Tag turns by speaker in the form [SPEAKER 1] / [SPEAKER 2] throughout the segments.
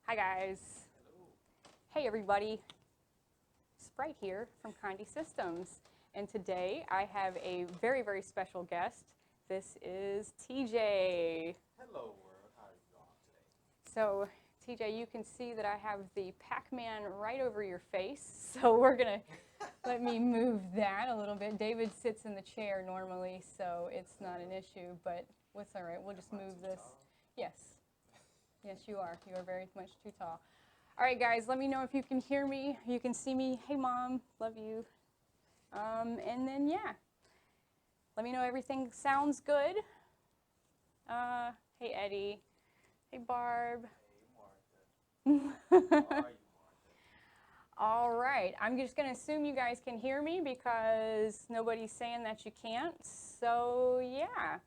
[SPEAKER 1] Hi guys.
[SPEAKER 2] Hello.
[SPEAKER 1] Hey everybody. Sprite here from Condy Systems. And today I have a very, very special guest. This is TJ.
[SPEAKER 2] Hello world, how are you doing today?
[SPEAKER 1] So TJ, you can see that I have the Pac-Man right over your face. So we're gonna, let me move that a little bit. David sits in the chair normally, so it's not an issue, but what's all right, we'll just move this. Yes. Yes, you are. You are very much too tall. All right, guys, let me know if you can hear me. You can see me. Hey, Mom, love you. And then, yeah, let me know everything sounds good. Hey, Eddie. Hey, Barb.
[SPEAKER 2] Hey Martha. How are you, Martha?
[SPEAKER 1] All right, I'm just going to assume you guys can hear me because nobody's saying that you can't. So, yeah.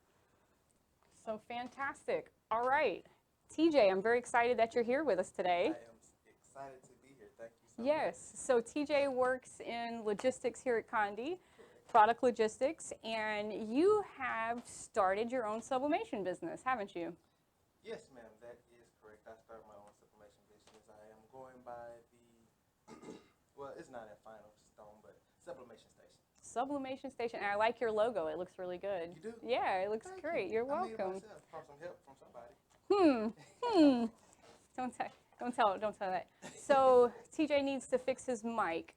[SPEAKER 1] So, fantastic. All right. TJ, I'm very excited that you're here with us today.
[SPEAKER 2] I am excited to be here. Thank you so much.
[SPEAKER 1] Yes, so TJ works in logistics here at Condy, product logistics, and you have started your own sublimation business, haven't you?
[SPEAKER 2] Yes, ma'am, that is correct. I started my own sublimation business. I am going by the, well, it's not at final stone, but Sublimation Station.
[SPEAKER 1] Sublimation Station, and I like your logo. It looks really good.
[SPEAKER 2] You do?
[SPEAKER 1] Yeah, it looks
[SPEAKER 2] Thank
[SPEAKER 1] great.
[SPEAKER 2] you.
[SPEAKER 1] You're
[SPEAKER 2] I made it
[SPEAKER 1] welcome.
[SPEAKER 2] myself from some help from somebody.
[SPEAKER 1] Don't tell that. So TJ needs to fix his mic.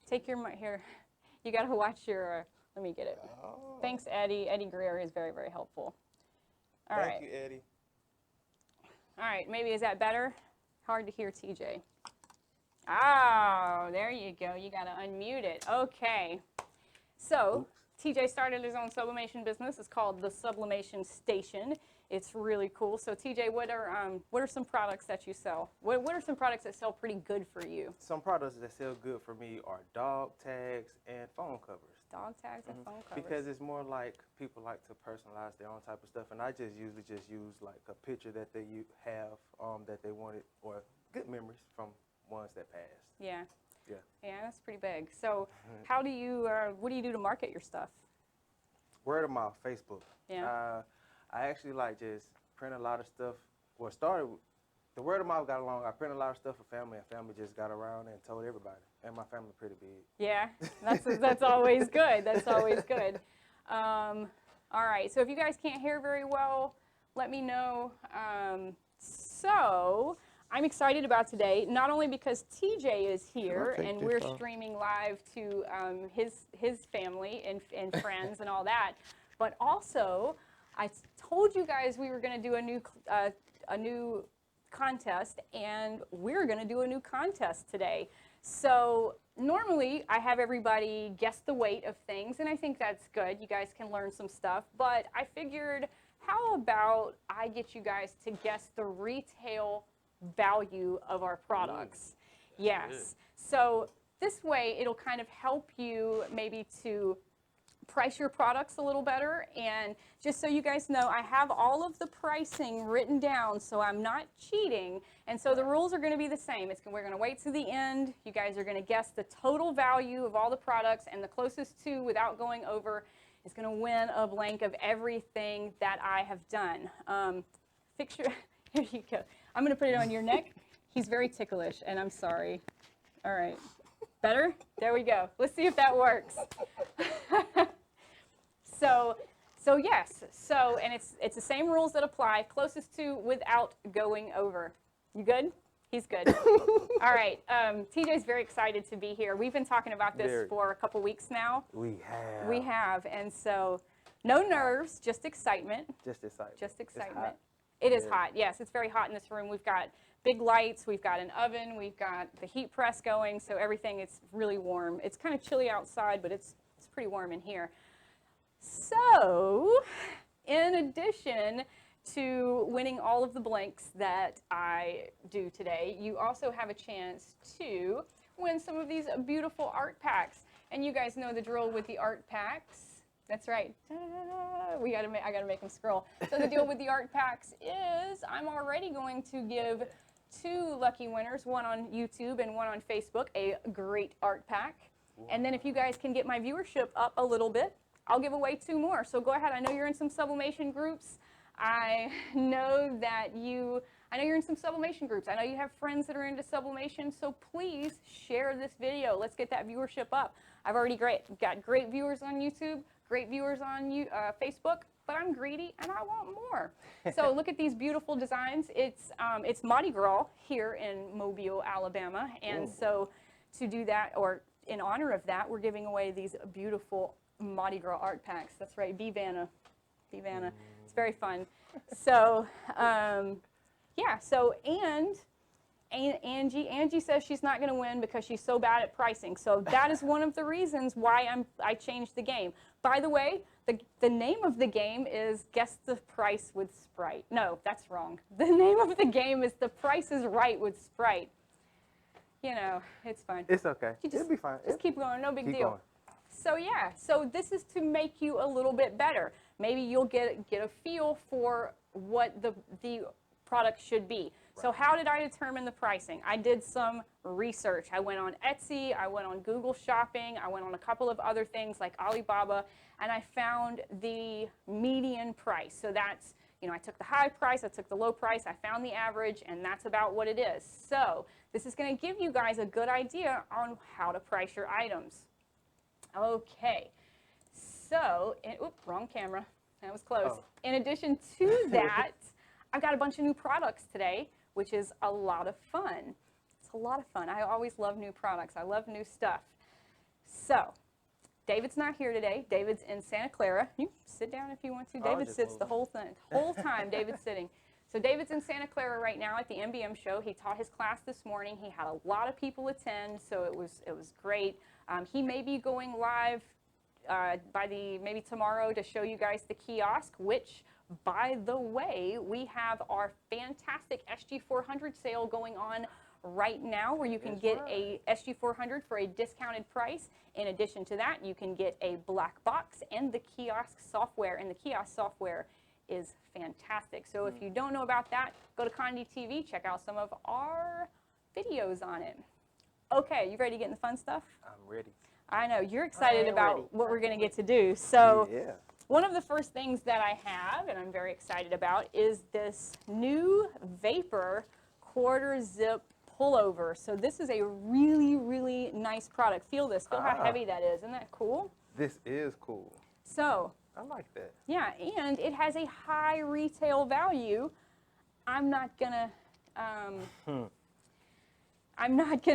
[SPEAKER 1] Take your mic here. You got to watch your. Let me get it.
[SPEAKER 2] Oh.
[SPEAKER 1] Thanks, Eddie. Eddie Greer is very, very helpful. All right.
[SPEAKER 2] Thank you, Eddie.
[SPEAKER 1] All right. Maybe is that better? Hard to hear TJ. Oh, there you go. You got to unmute it. Okay. So TJ started his own sublimation business. It's called the Sublimation Station. It's really cool. So TJ, what are some products that you sell? What are some products that sell pretty good for you?
[SPEAKER 2] Some products that sell good for me are dog tags and phone covers.
[SPEAKER 1] Dog tags and phone covers.
[SPEAKER 2] Because it's more like people like to personalize their own type of stuff, and I just usually just use like a picture that they have that they wanted, or good memories from ones that passed.
[SPEAKER 1] Yeah.
[SPEAKER 2] Yeah.
[SPEAKER 1] Yeah, that's pretty big. So how do you, what do you do to market your stuff?
[SPEAKER 2] Word of mouth, Facebook.
[SPEAKER 1] Yeah.
[SPEAKER 2] I actually like just print a lot of stuff. Well, the word of mouth got along. I printed a lot of stuff for family, and family just got around and told everybody. And my family pretty big.
[SPEAKER 1] Yeah, that's always good. That's always good. All right, so if you guys can't hear very well, let me know. So I'm excited about today, not only because TJ is here and we're streaming live to his family and friends and all that, but also I told you guys we were going to do a new contest, and we're going to do a new contest today. So normally I have everybody guess the weight of things, and I think that's good. You guys can learn some stuff, but I figured how about I get you guys to guess the retail value of our products.
[SPEAKER 2] Ooh,
[SPEAKER 1] yes.
[SPEAKER 2] Good.
[SPEAKER 1] So this way it'll kind of help you maybe to price your products a little better. And just so you guys know, I have all of the pricing written down, so I'm not cheating. And so the rules are going to be the same. We're going to wait to the end. You guys are going to guess the total value of all the products, and the closest to without going over is going to win a blank of everything that I have done. Here you go. I'm going to put it on your neck. He's very ticklish, and I'm sorry. All right. Better? There we go. Let's see if that works. So yes. So, and it's the same rules that apply. Closest to without going over. You good? He's good. All right. TJ's very excited to be here. We've been talking about this for a couple weeks now.
[SPEAKER 2] We have.
[SPEAKER 1] We have, and so no nerves, just excitement.
[SPEAKER 2] Just excitement.
[SPEAKER 1] Just excitement. It is hot. Yes, it's very hot in this room. We've got big lights, we've got an oven, we've got the heat press going, so everything is really warm. It's kind of chilly outside, but it's pretty warm in here. So, in addition to winning all of the blanks that I do today, you also have a chance to win some of these beautiful art packs. And you guys know the drill with the art packs. That's right. I gotta make them scroll. So the deal with the art packs is I'm already going to give 2 lucky winners, one on YouTube and one on Facebook, a great art pack. Wow. And then if you guys can get my viewership up a little bit, I'll give away 2 more. So go ahead. I know you're in some sublimation groups. I know you're in some sublimation groups. I know you have friends that are into sublimation, so please share this video. Let's get that viewership up. I've already got great viewers on YouTube, great viewers on Facebook, but I'm greedy and I want more. So look at these beautiful designs. It's Mardi Gras here in Mobile, Alabama, and so to do that, or in honor of that, we're giving away these beautiful Mardi Gras art packs. That's right, Vanna. It's very fun. So, yeah, so, and Angie says she's not going to win because she's so bad at pricing. So that is one of the reasons why I changed the game. By the way, the name of the game is Guess the Price with Sprite. No, that's wrong. The name of the game is The Price is Right with Sprite. You know, it's fine.
[SPEAKER 2] It's okay. It'll be fine.
[SPEAKER 1] Just keep going. No big deal.
[SPEAKER 2] Going.
[SPEAKER 1] So yeah, so this is to make you a little bit better. Maybe you'll get a feel for what the product should be. Right. So how did I determine the pricing? I did some research. I went on Etsy, I went on Google Shopping, I went on a couple of other things like Alibaba, and I found the median price. So that's, you know, I took the high price, I took the low price, I found the average, and that's about what it is. So this is going to give you guys a good idea on how to price your items. Okay, so, wrong camera, that was close. Oh. In addition to that, I've got a bunch of new products today, which is a lot of fun. It's a lot of fun. I always love new products. I love new stuff. So, David's not here today. David's in Santa Clara. You can sit down if you want to. David sits the whole time David's sitting. So David's in Santa Clara right now at the MBM show. He taught his class this morning. He had a lot of people attend, so it was great. He may be going live maybe tomorrow to show you guys the kiosk, which, by the way, we have our fantastic SG400 sale going on right now, where you can get a SG400 for a discounted price. In addition to that, you can get a black box and the kiosk software, and the kiosk software is fantastic. So if you don't know about that, go to Condi TV, check out some of our videos on it. Okay, you ready to get in the fun stuff?
[SPEAKER 2] I'm ready.
[SPEAKER 1] I know, you're excited about what we're going to get to do. So
[SPEAKER 2] yeah.
[SPEAKER 1] One of the first things that I have, and I'm very excited about, is this new Vapor quarter zip pullover. So this is a really, really nice product. Feel this. Feel how heavy that is. Isn't that cool?
[SPEAKER 2] This is cool.
[SPEAKER 1] So
[SPEAKER 2] I like that.
[SPEAKER 1] Yeah, and it has a high retail value. I'm not gonna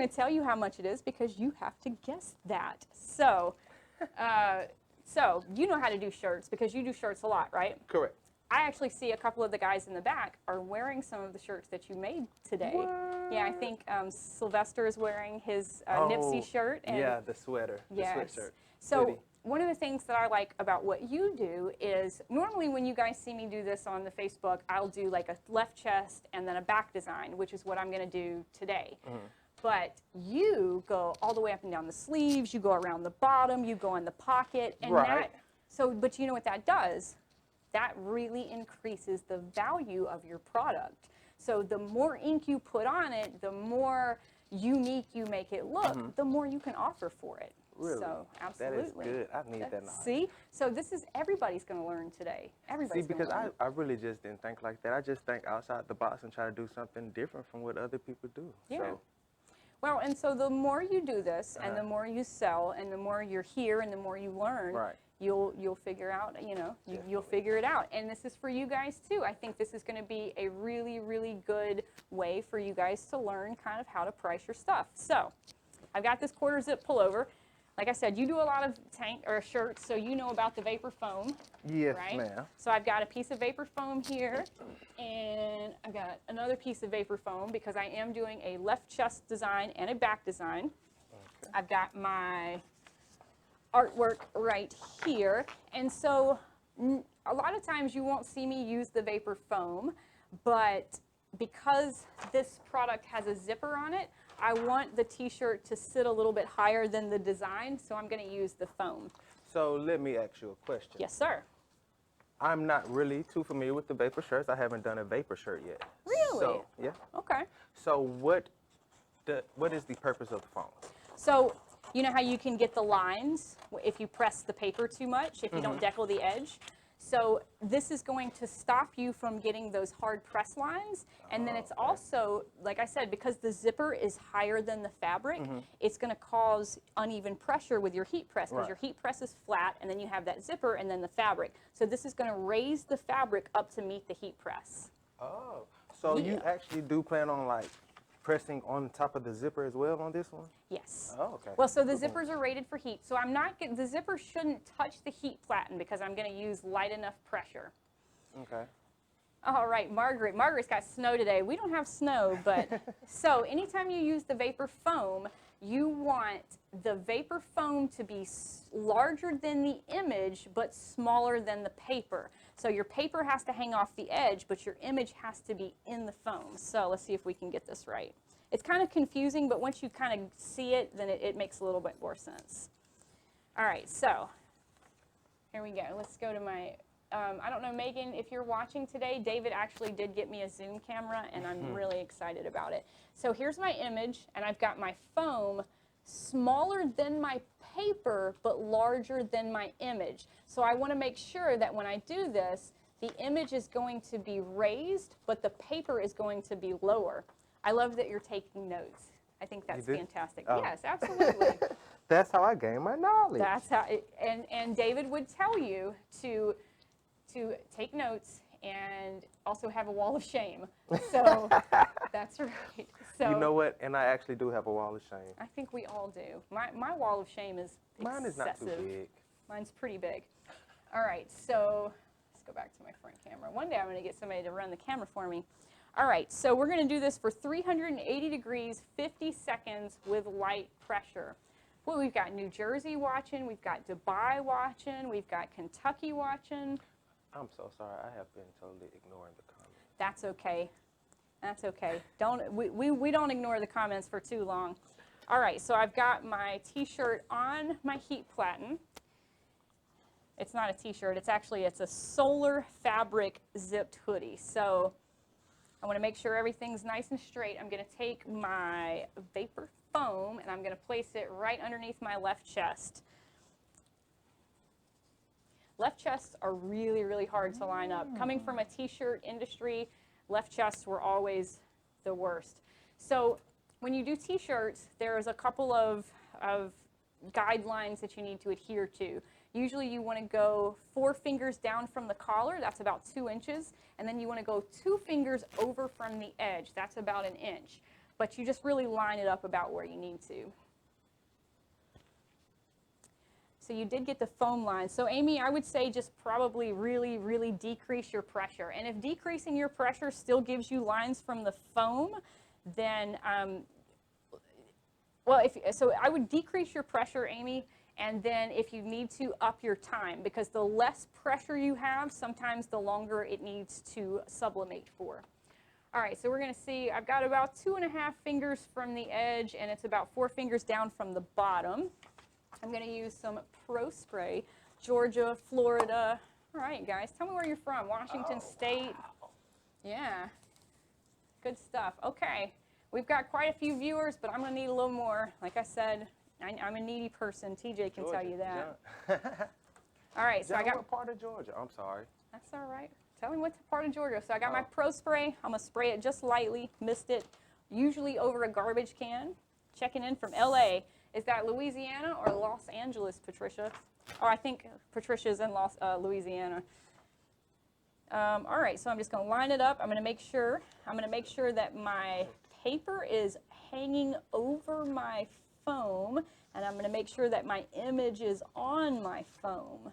[SPEAKER 1] tell you how much it is because you have to guess that. So, so you know how to do shirts because you do shirts a lot, right?
[SPEAKER 2] Correct.
[SPEAKER 1] I actually see a couple of the guys in the back are wearing some of the shirts that you made today.
[SPEAKER 2] What?
[SPEAKER 1] Yeah, I think Sylvester is wearing his Nipsey shirt. And
[SPEAKER 2] yeah, the sweater,
[SPEAKER 1] yes.
[SPEAKER 2] the sweatshirt.
[SPEAKER 1] So
[SPEAKER 2] Hoodie.
[SPEAKER 1] one of the things that I like about what you do is normally when you guys see me do this on the Facebook, I'll do like a left chest and then a back design, which is what I'm going to do today. Mm-hmm. But you go all the way up and down the sleeves, you go around the bottom, you go in the pocket, and
[SPEAKER 2] right.
[SPEAKER 1] But you know what that does? That really increases the value of your product. So the more ink you put on it, the more unique you make it look, the more you can offer for it.
[SPEAKER 2] Really?
[SPEAKER 1] So absolutely.
[SPEAKER 2] That is good. I need that knowledge.
[SPEAKER 1] See? So this is, everybody's going to learn today. Everybody's
[SPEAKER 2] See, because
[SPEAKER 1] I
[SPEAKER 2] really just didn't think like that. I just think outside the box and try to do something different from what other people do.
[SPEAKER 1] Yeah.
[SPEAKER 2] So.
[SPEAKER 1] Well, and so the more you do this, and the more you sell, and the more you're here, and the more you learn,
[SPEAKER 2] right.
[SPEAKER 1] You'll figure out, you know, you'll figure it out. And this is for you guys too. I think this is going to be a really, really good way for you guys to learn kind of how to price your stuff. So I've got this quarter zip pullover. like I said, you do a lot of tank or shirts, so you know about the vapor foam.
[SPEAKER 2] Yes,
[SPEAKER 1] right?
[SPEAKER 2] ma'am.
[SPEAKER 1] So I've got a piece of vapor foam here, and I've got another piece of vapor foam because I am doing a left chest design and a back design.
[SPEAKER 2] Okay.
[SPEAKER 1] I've got my artwork right here, and so a lot of times you won't see me use the vapor foam, but because this product has a zipper on it, I want the t-shirt to sit a little bit higher than the design, so I'm going to use the foam.
[SPEAKER 2] So let me ask you a question.
[SPEAKER 1] Yes, sir.
[SPEAKER 2] I'm not really too familiar with the vapor shirts. I haven't done a vapor shirt yet.
[SPEAKER 1] Really?
[SPEAKER 2] So, yeah.
[SPEAKER 1] Okay.
[SPEAKER 2] So what is the purpose of the foam?
[SPEAKER 1] So you know how you can get the lines if you press the paper too much, if you don't deckle the edge? So this is going to stop you from getting those hard press lines. And then it's also, like I said, because the zipper is higher than the fabric, it's going to cause uneven pressure with your heat press because
[SPEAKER 2] Right.
[SPEAKER 1] your heat press is flat and then you have that zipper and then the fabric. So this is going to raise the fabric up to meet the heat press.
[SPEAKER 2] Oh, so you actually do plan on like pressing on top of the zipper as well on this one?
[SPEAKER 1] Yes.
[SPEAKER 2] Oh, okay.
[SPEAKER 1] Well, so the zippers are rated for heat. So I'm not, the zipper shouldn't touch the heat platen because I'm going to use light enough pressure.
[SPEAKER 2] Okay.
[SPEAKER 1] All right, Margaret. Margaret's got snow today. We don't have snow, but so anytime you use the vapor foam, you want the vapor foam to be larger than the image, but smaller than the paper. So your paper has to hang off the edge, but your image has to be in the foam. So let's see if we can get this right. It's kind of confusing, but once you kind of see it, then it makes a little bit more sense. All right, so here we go. Let's go to my, I don't know, Megan, if you're watching today, David actually did get me a Zoom camera, and I'm really excited about it. So here's my image, and I've got my foam smaller than my paper, but larger than my image. So I want to make sure that when I do this, the image is going to be raised, but the paper is going to be lower. I love that you're taking notes. I think that's fantastic.
[SPEAKER 2] Oh.
[SPEAKER 1] Yes, absolutely.
[SPEAKER 2] That's how I gain my knowledge.
[SPEAKER 1] That's how, and David would tell you to take notes and also have a wall of shame. So that's right. So
[SPEAKER 2] you know what? And I actually do have a wall of shame.
[SPEAKER 1] I think we all do. My wall of shame is
[SPEAKER 2] Mine is not too big.
[SPEAKER 1] Mine's pretty big. All right, so let's go back to my front camera. One day I'm going to get somebody to run the camera for me. All right, so we're going to do this for 380 degrees, 50 seconds with light pressure. Well, we've got New Jersey watching, we've got Dubai watching, we've got Kentucky watching.
[SPEAKER 2] I'm so sorry. I have been totally ignoring the comments.
[SPEAKER 1] That's okay. That's okay. We don't ignore the comments for too long. All right, so I've got my t-shirt on my heat platen. It's not a t-shirt, it's a solar fabric zipped hoodie. So I want to make sure everything's nice and straight. I'm going to take my vapor foam and I'm going to place it right underneath my left chest. Left chests are really, really hard to line up. Coming from a t-shirt industry, left chests were always the worst. So when you do t-shirts, there's a couple of guidelines that you need to adhere to. Usually you want to go 4 fingers down from the collar, that's about 2 inches, and then you want to go 2 fingers over from the edge, that's about 1 inch. But you just really line it up about where you need to. So you did get the foam line. So Amy, I would say just probably really, really decrease your pressure. And if decreasing your pressure still gives you lines from the foam, then, so I would decrease your pressure, Amy, and then if you need to, up your time, because the less pressure you have, sometimes the longer it needs to sublimate for. All right, so we're going to see, I've got about 2.5 fingers from the edge, and it's about 4 fingers down from the bottom. I'm going to use some Pro Spray, Georgia, Florida. All right, guys, tell me where you're from. Washington State. Yeah, good stuff. Okay, we've got quite a few viewers, but I'm going to need a little more. Like I said, I'm a needy person. TJ can tell you that. All right, so I got.
[SPEAKER 2] What part of Georgia? I'm sorry.
[SPEAKER 1] That's all right. Tell me what part of Georgia. So I got my Pro Spray. I'm going to spray it just lightly, mist it, usually over a garbage can. Checking in from LA. Is that Louisiana or Los Angeles, Patricia? Oh, I think Patricia's in Louisiana. All right, so I'm just going to line it up. I'm going to make sure that my paper is hanging over my foam, and I'm going to make sure that my image is on my foam.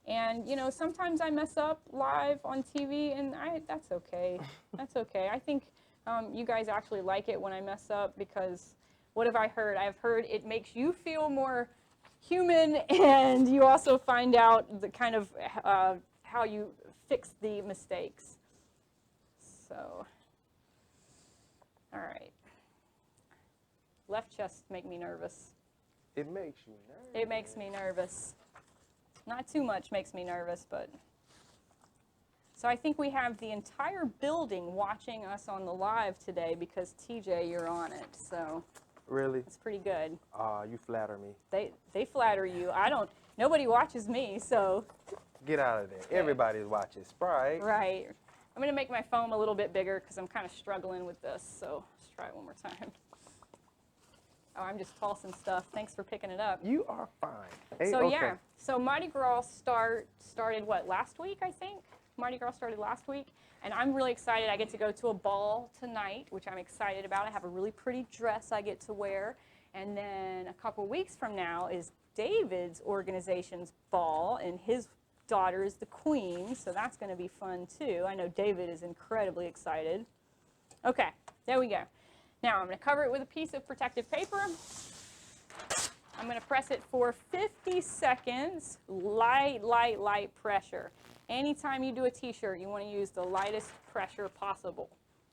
[SPEAKER 1] And, you know, sometimes I mess up live on TV, and that's okay. That's okay. I think you guys actually like it when I mess up, because what have I heard? I've heard it makes you feel more human, and you also find out the kind of how you fix the mistakes. So, all right. Left chest make me nervous.
[SPEAKER 2] It makes you nervous.
[SPEAKER 1] It makes me nervous. Not too much makes me nervous, but. So I think we have the entire building watching us on the live today, because TJ, you're on it. So.
[SPEAKER 2] Really?
[SPEAKER 1] It's pretty good.
[SPEAKER 2] You flatter me.
[SPEAKER 1] They flatter you. I don't. Nobody watches me, so.
[SPEAKER 2] Get out of there. Everybody's watching Sprite.
[SPEAKER 1] Right. I'm gonna make my foam a little bit bigger because I'm kind of struggling with this. So let's try it one more time. Oh, I'm just tossing stuff. Thanks for picking it up.
[SPEAKER 2] You are fine. Hey,
[SPEAKER 1] So
[SPEAKER 2] okay.
[SPEAKER 1] yeah, so Mardi Gras started what, last week, I think? Mardi Gras started last week, and I'm really excited. I get to go to a ball tonight, which I'm excited about. I have a really pretty dress I get to wear, and then a couple weeks from now is David's organization's ball, and his daughter is the queen, so that's going to be fun too. I know David is incredibly excited. Okay, there we go. Now I'm going to cover it with a piece of protective paper. I'm going to press it for 50 seconds, light, light, light pressure. Anytime you do a t-shirt, you want to use the lightest pressure possible.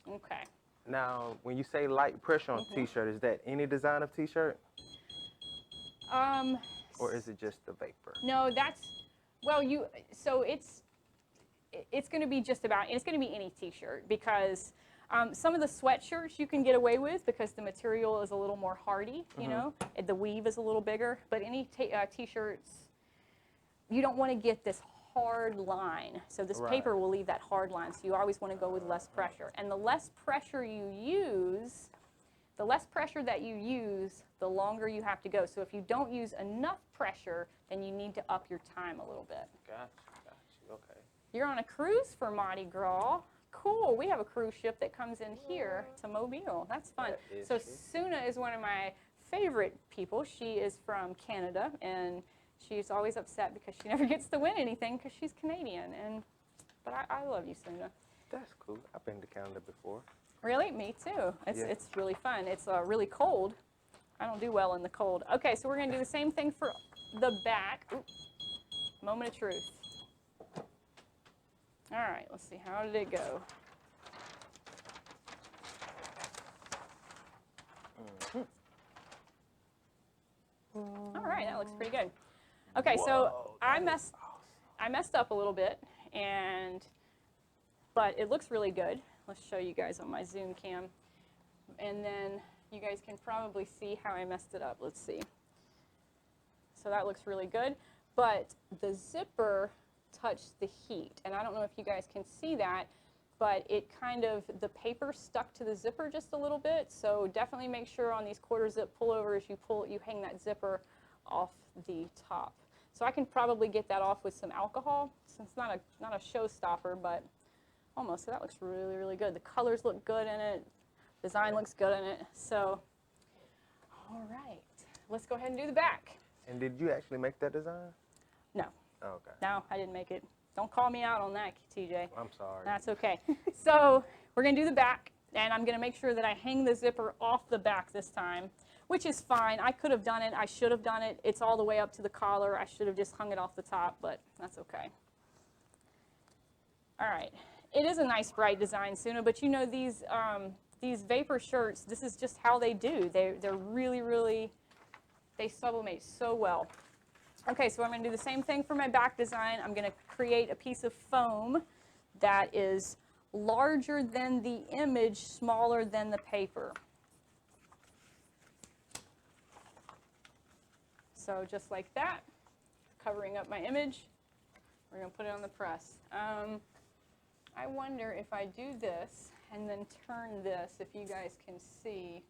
[SPEAKER 1] Okay.
[SPEAKER 2] Now, when you say light pressure on t-shirt, is that any design of t-shirt? Or is it just the vapor?
[SPEAKER 1] No, that's, well, so it's going to be just about, it's going to be any t-shirt, because some of the sweatshirts you can get away with because the material is a little more hardy, you know, the weave is a little bigger, but any t-shirts, you don't want to get this hard line. So this paper will leave that hard line, so you always want to go with less pressure. And the less pressure you use, the less pressure that you use, the longer you have to go. So if you don't use enough pressure, then you need to up your time a little bit.
[SPEAKER 2] Gotcha, okay.
[SPEAKER 1] You're on a cruise for Mardi Gras. Cool, we have a cruise ship that comes in here to Mobile. That's fun. So Suna is one of my favorite people. She is from Canada, and she's always upset because she never gets to win anything because she's Canadian. But I love you, Suna.
[SPEAKER 2] That's cool. I've been to Canada before.
[SPEAKER 1] Really? Me too. It's really fun. It's really cold. I don't do well in the cold. Okay, so we're going to do the same thing for the back. Ooh, moment of truth. All right, let's see. How did it go? All right, that looks pretty good. Okay, so I messed up a little bit, but it looks really good. Let's show you guys on my Zoom cam, and then you guys can probably see how I messed it up. Let's see. So that looks really good, but the zipper touched the heat, and I don't know if you guys can see that, but it kind of, the paper stuck to the zipper just a little bit, so definitely make sure on these quarter zip pullovers you hang that zipper off the top. So I can probably get that off with some alcohol, since it's not a showstopper, but almost. So that looks really, really good. The colors look good in it, design looks good in it. So, all right, let's go ahead and do the back.
[SPEAKER 2] And did you actually make that design?
[SPEAKER 1] No.
[SPEAKER 2] Oh, okay.
[SPEAKER 1] No, I didn't make it. Don't call me out on that, TJ.
[SPEAKER 2] I'm sorry.
[SPEAKER 1] That's okay. So we're going to do the back, and I'm going to make sure that I hang the zipper off the back this time, which is fine. I could have done it. I should have done it. It's all the way up to the collar. I should have just hung it off the top, but that's okay. All right. It is a nice bright design, Suna, but you know these vapor shirts, this is just how they do. They're really, really, they sublimate so well. Okay, so I'm going to do the same thing for my back design. I'm going to create a piece of foam that is larger than the image, smaller than the paper. So just like that, covering up my image, we're going to put it on the press. I wonder if I do this and then turn this, if you guys can see.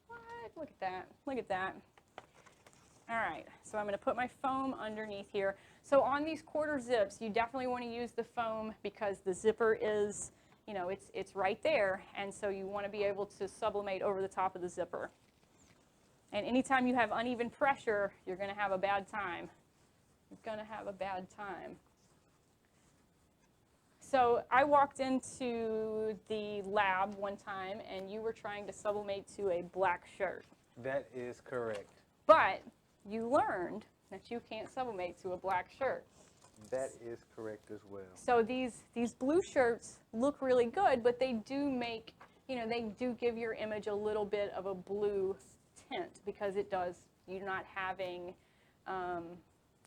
[SPEAKER 1] What? Look at that. Look at that. All right, so I'm going to put my foam underneath here. So on these quarter zips, you definitely want to use the foam because the zipper is you know, it's right there, and so you want to be able to sublimate over the top of the zipper. And anytime you have uneven pressure, you're going to have a bad time. You're going to have a bad time. So I walked into the lab one time, and you were trying to sublimate to a black shirt.
[SPEAKER 2] That is correct.
[SPEAKER 1] But you learned that you can't sublimate to a black shirt.
[SPEAKER 2] That is correct as well.
[SPEAKER 1] So these blue shirts look really good, but they do make, you know, they do give your image a little bit of a blue tint because it does, you're not having,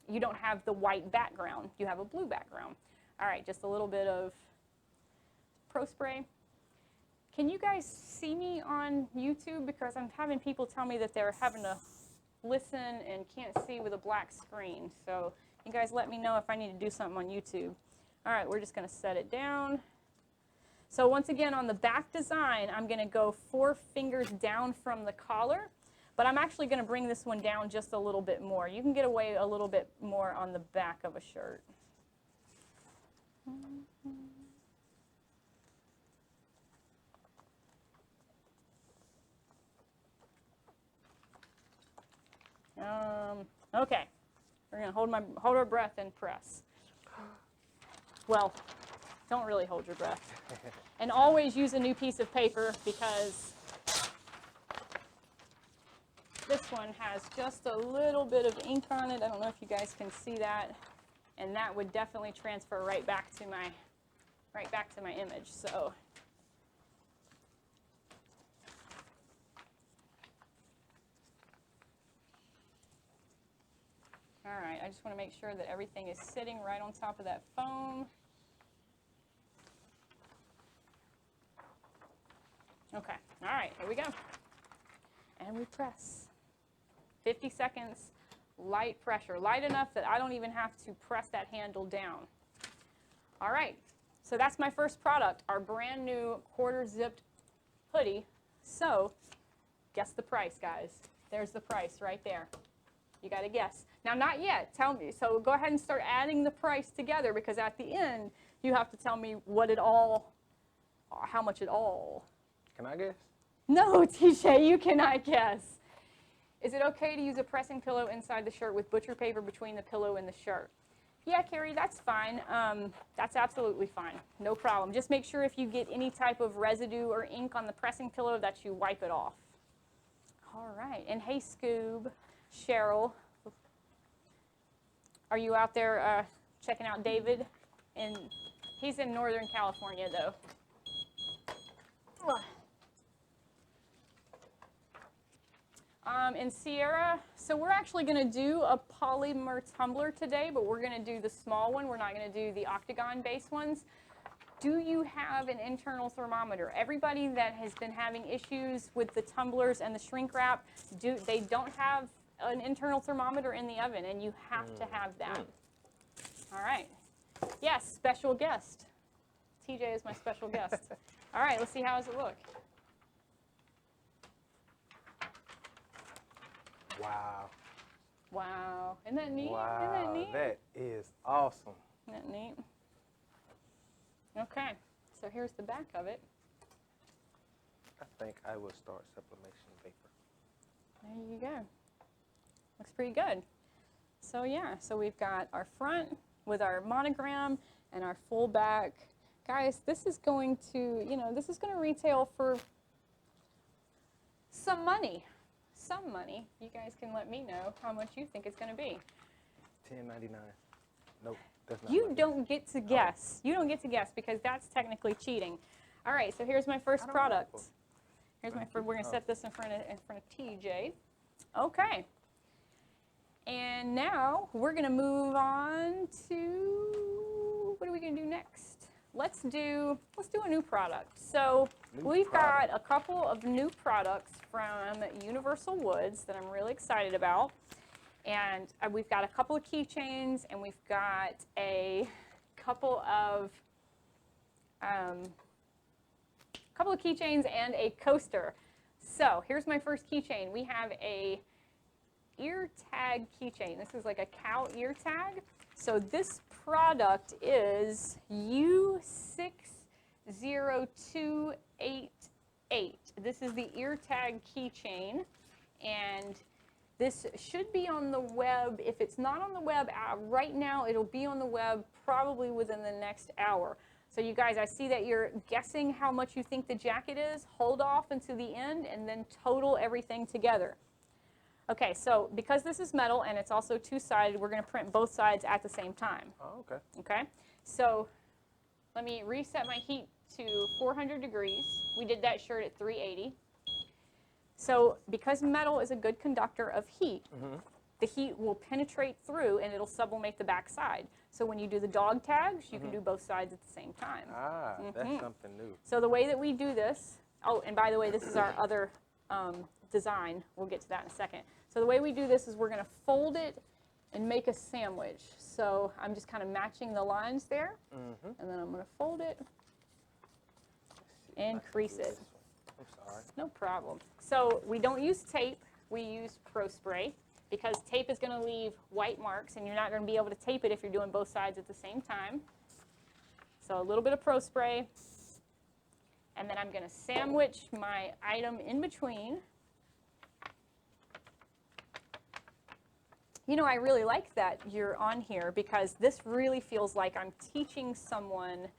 [SPEAKER 1] you don't have the white background, you have a blue background. All right, just a little bit of Pro Spray. Can you guys see me on YouTube? Because I'm having people tell me that they're having to listen and can't see with a black screen. So you guys let me know if I need to do something on YouTube. All right, we're just going to set it down. So once again, on the back design, I'm going to go 4 fingers down from the collar, but I'm actually going to bring this one down just a little bit more. You can get away a little bit more on the back of a shirt. Okay, we're going to hold our breath and press. Well, don't really hold your breath. And always use a new piece of paper because this one has just a little bit of ink on it. I don't know if you guys can see that. And that would definitely transfer right back to my image. So all right, I just want to make sure that everything is sitting right on top of that foam. Okay, all right, here we go. And we press. 50 seconds, light pressure. Light enough that I don't even have to press that handle down. All right, so that's my first product, our brand new quarter zipped hoodie. So, guess the price, guys. There's the price right there. You got to guess. Now, not yet. Tell me. So go ahead and start adding the price together because at the end, you have to tell me what it all, how much it all.
[SPEAKER 2] Can I guess?
[SPEAKER 1] No, TJ, you cannot guess. Is it okay to use a pressing pillow inside the shirt with butcher paper between the pillow and the shirt? Yeah, Carrie, that's fine. That's absolutely fine. No problem. Just make sure if you get any type of residue or ink on the pressing pillow that you wipe it off. All right. And hey, Scoob, Cheryl, are you out there checking out David? And he's in Northern California, though. And Sierra, so we're actually going to do a polymer tumbler today, but we're going to do the small one. We're not going to do the octagon-based ones. Do you have an internal thermometer? Everybody that has been having issues with the tumblers and the shrink wrap, they don't have an internal thermometer in the oven, and you have to have that. All right. Yes, special guest. TJ is my special guest. All right, let's see how does it look.
[SPEAKER 2] Wow.
[SPEAKER 1] Wow. Isn't that neat?
[SPEAKER 2] Wow,
[SPEAKER 1] Isn't that neat?
[SPEAKER 2] that is awesome.
[SPEAKER 1] Isn't that neat? Okay, so here's the back of it.
[SPEAKER 2] I think I will start sublimation paper.
[SPEAKER 1] There you go. Looks pretty good. So yeah, so we've got our front with our monogram and our full back. Guys, this is going to, this is going to retail for some money. Some money. You guys can let me know how much you think it's going to be.
[SPEAKER 2] $10.99. Nope, that's not.
[SPEAKER 1] You don't get to guess. You don't get to guess because that's technically cheating. All right, so here's my first product. Here's my first. We're going to set this in front of TJ. Okay. And now we're going to move on to, what are we going to do next? Let's do a new product. So we've got a couple of new products from Universal Woods that I'm really excited about. And we've got a couple of keychains, and we've got a couple of keychains and a coaster. So here's my first keychain. We have a ear tag keychain. This is like a cow ear tag. So this product is U6 60288. This is the ear tag keychain, and this should be on the web. If it's not on the web right now, it'll be on the web probably within the next hour. So you guys, I see that you're guessing how much you think the jacket is. Hold off until the end and then total everything together. Okay, so because this is metal and it's also two-sided, we're going to print both sides at the same time.
[SPEAKER 2] Oh, okay.
[SPEAKER 1] Okay, so let me reset my heat to 400 degrees. We did that shirt at 380. So because metal is a good conductor of heat, the heat will penetrate through and it'll sublimate the back side. So when you do the dog tags, you can do both sides at the same time.
[SPEAKER 2] Ah, that's something new.
[SPEAKER 1] So the way that we do this, oh, and by the way, this is our other design. We'll get to that in a second. So the way we do this is we're going to fold it and make a sandwich. So I'm just kind of matching the lines there, and then I'm going to fold it and crease it.
[SPEAKER 2] I'm sorry.
[SPEAKER 1] No problem. So we don't use tape, we use Pro Spray, because tape is going to leave white marks and you're not going to be able to tape it if you're doing both sides at the same time. So a little bit of Pro Spray, and then I'm going to sandwich my item in between. You know, I really like that you're on here because this really feels like I'm teaching someone.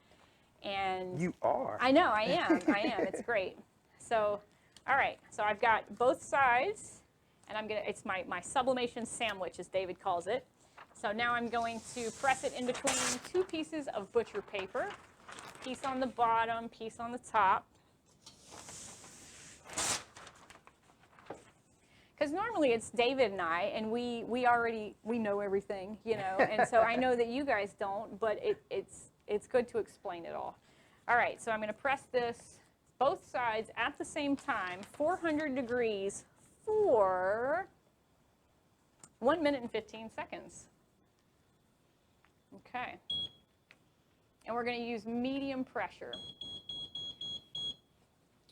[SPEAKER 1] And
[SPEAKER 2] You are.
[SPEAKER 1] I know, I am. It's great. So, all right. So I've got both sides, and it's my sublimation sandwich, as David calls it. So now I'm going to press it in between two pieces of butcher paper, piece on the bottom, piece on the top. Because normally it's David and I, and we know everything, you know, and so I know that you guys don't, but it's good to explain it all. All right, so I'm going to press this both sides at the same time, 400 degrees for 1 minute and 15 seconds. Okay. And we're going to use medium pressure.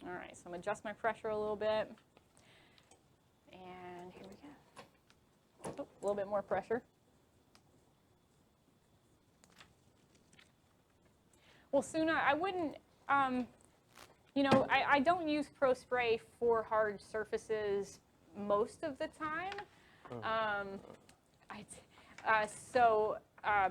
[SPEAKER 1] All right, so I'm going to adjust my pressure a little bit. And here we go. Oh, a little bit more pressure. Well, Suna, I wouldn't, you know, I don't use Pro Spray for hard surfaces most of the time.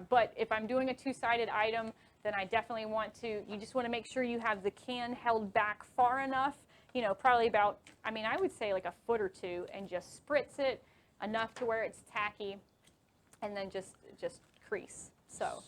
[SPEAKER 1] But if I'm doing a two-sided item, then I definitely want to, you just want to make sure you have the can held back far enough, you know, probably about, I mean, I would say like a foot or two, and just spritz it enough to where it's tacky, and then just crease. So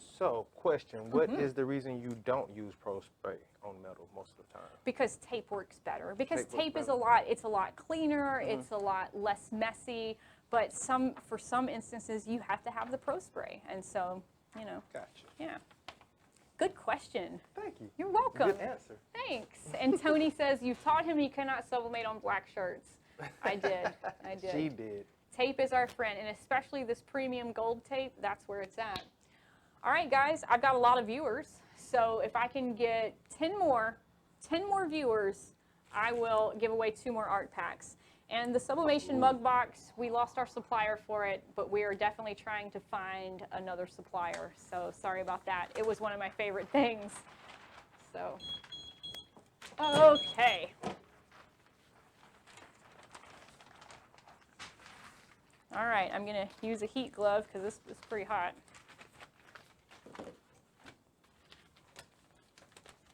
[SPEAKER 2] question, what is the reason you don't use Pro Spray on metal most of the time?
[SPEAKER 1] Because tape works better. Because tape is
[SPEAKER 2] better.
[SPEAKER 1] it's a lot cleaner, it's a lot less messy, but for some instances you have to have the Pro Spray, and so, you know.
[SPEAKER 2] Gotcha.
[SPEAKER 1] Yeah. Good question.
[SPEAKER 2] Thank you.
[SPEAKER 1] You're welcome.
[SPEAKER 2] Good answer.
[SPEAKER 1] Thanks. And Tony says, you've taught him he cannot sublimate on black shirts. I did.
[SPEAKER 2] She did.
[SPEAKER 1] Tape is our friend, and especially this premium gold tape, that's where it's at. All right, guys, I've got a lot of viewers, so if I can get 10 more viewers, I will give away 2 more art packs. And the Sublimation mug box, we lost our supplier for it, but we are definitely trying to find another supplier. So sorry about that. It was one of my favorite things. So, okay. All right, I'm going to use a heat glove because this is pretty hot.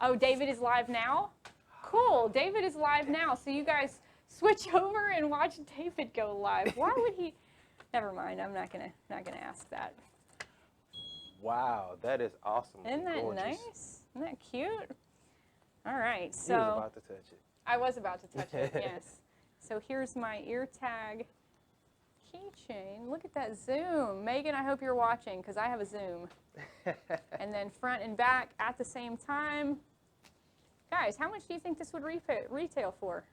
[SPEAKER 1] Oh, David is live now? Cool, David is live now. So you guys switch over and watch David go live. Why would he? Never mind, I'm not gonna ask that.
[SPEAKER 2] Wow, that is awesome.
[SPEAKER 1] Isn't that
[SPEAKER 2] gorgeous.
[SPEAKER 1] nice? Isn't that cute? All right, so.
[SPEAKER 2] You was about to touch it.
[SPEAKER 1] I was about to touch it, yes. So here's my ear tag keychain. Look at that zoom. Megan, I hope you're watching because I have a zoom. And then front and back at the same time. Guys, how much do you think this would retail for?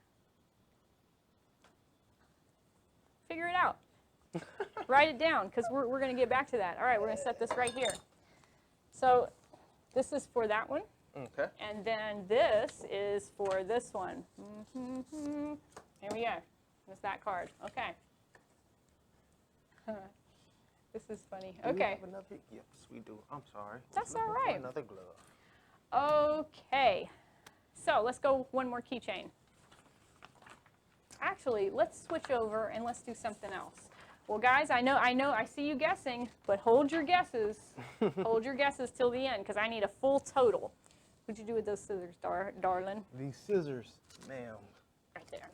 [SPEAKER 1] Figure it out. Write it down because we're going to get back to that. All right, we're going to set this right here. So this is for that one.
[SPEAKER 2] Okay.
[SPEAKER 1] And then this is for this one. Here we go. There's that card. Okay. This is funny.
[SPEAKER 2] Do we
[SPEAKER 1] Okay.
[SPEAKER 2] have another? Yes, we do. I'm sorry.
[SPEAKER 1] That's
[SPEAKER 2] Looking
[SPEAKER 1] all
[SPEAKER 2] for
[SPEAKER 1] right.
[SPEAKER 2] Another glove.
[SPEAKER 1] Okay, so let's go one more keychain. Actually, let's switch over and let's do something else. Well, guys, I see you guessing, but hold your guesses. Hold your guesses till the end, because I need a full total. What'd you do with those scissors, darling?
[SPEAKER 2] These scissors, ma'am.
[SPEAKER 1] Right there.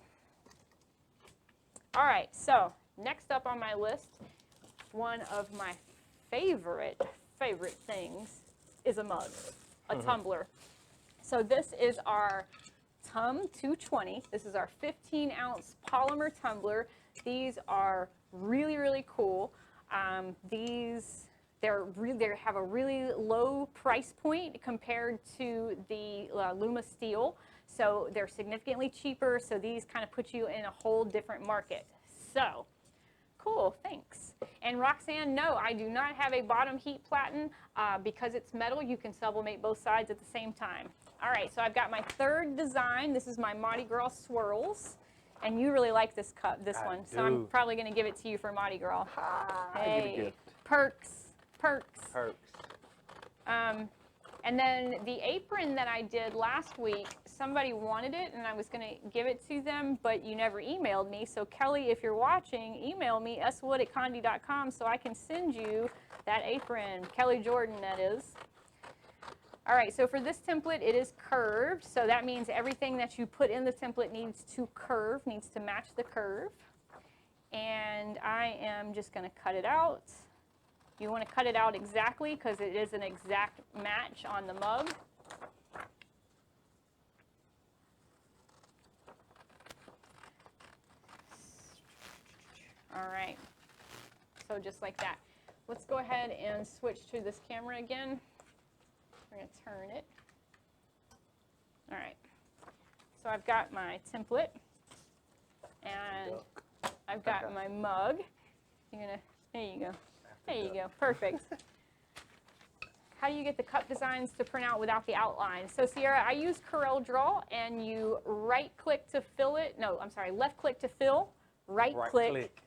[SPEAKER 1] All right, so next up on my list, one of my favorite things is a mug, a tumbler. So this is our Tum 220. This is our 15-ounce polymer tumbler. These are really, really cool. They have a really low price point compared to the Luma Steel. So they're significantly cheaper. So these kind of put you in a whole different market. So cool, thanks. And Roxanne, no, I do not have a bottom heat platen. Because it's metal, you can sublimate both sides at the same time. All right, so I've got my third design. This is my Mardi Gras swirls. And you really like this one. So I'm probably going to give it to you for Mardi Gras. Hey, perks. And then the apron that I did last week, somebody wanted it, and I was going to give it to them, but you never emailed me. So Kelly, if you're watching, email me, swood@condi.com, so I can send you that apron. Kelly Jordan, that is. All right, so for this template, it is curved. So that means everything that you put in the template needs to curve, needs to match the curve. And I am just going to cut it out. You want to cut it out exactly because it is an exact match on the mug. All right, so just like that. Let's go ahead and switch to this camera again. We're going to turn it. All right, so I've got my template, and I've got my mug. You're gonna, there you go. There you go, perfect. How do you get the cup designs to print out without the outline? So Sierra, I use Corel Draw, and you right-click to fill it. No, I'm sorry, left-click to fill, right-click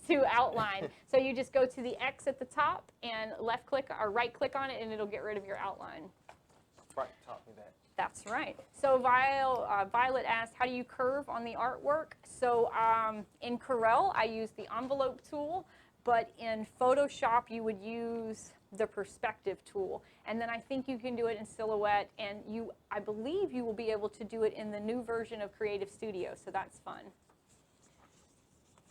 [SPEAKER 1] to outline. So you just go to the X at the top and left-click or right-click on it, and it'll get rid of your outline.
[SPEAKER 2] Right, taught me that.
[SPEAKER 1] That's right. So Violet asked, how do you curve on the artwork? So in Corel, I use the envelope tool. But in Photoshop, you would use the perspective tool. And then I think you can do it in Silhouette, and I believe you will be able to do it in the new version of Creative Studio, so that's fun.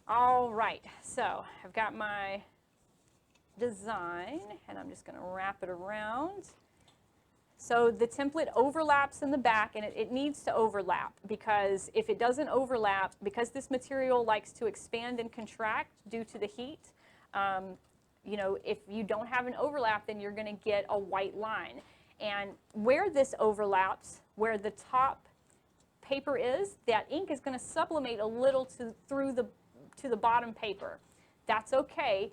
[SPEAKER 1] All right, so I've got my design, and I'm just going to wrap it around. So the template overlaps in the back, and it needs to overlap, because if it doesn't overlap, because this material likes to expand and contract due to the heat, you know, if you don't have an overlap, then you're going to get a white line. And where this overlaps, where the top paper is, that ink is going to sublimate a little to the bottom paper. That's okay.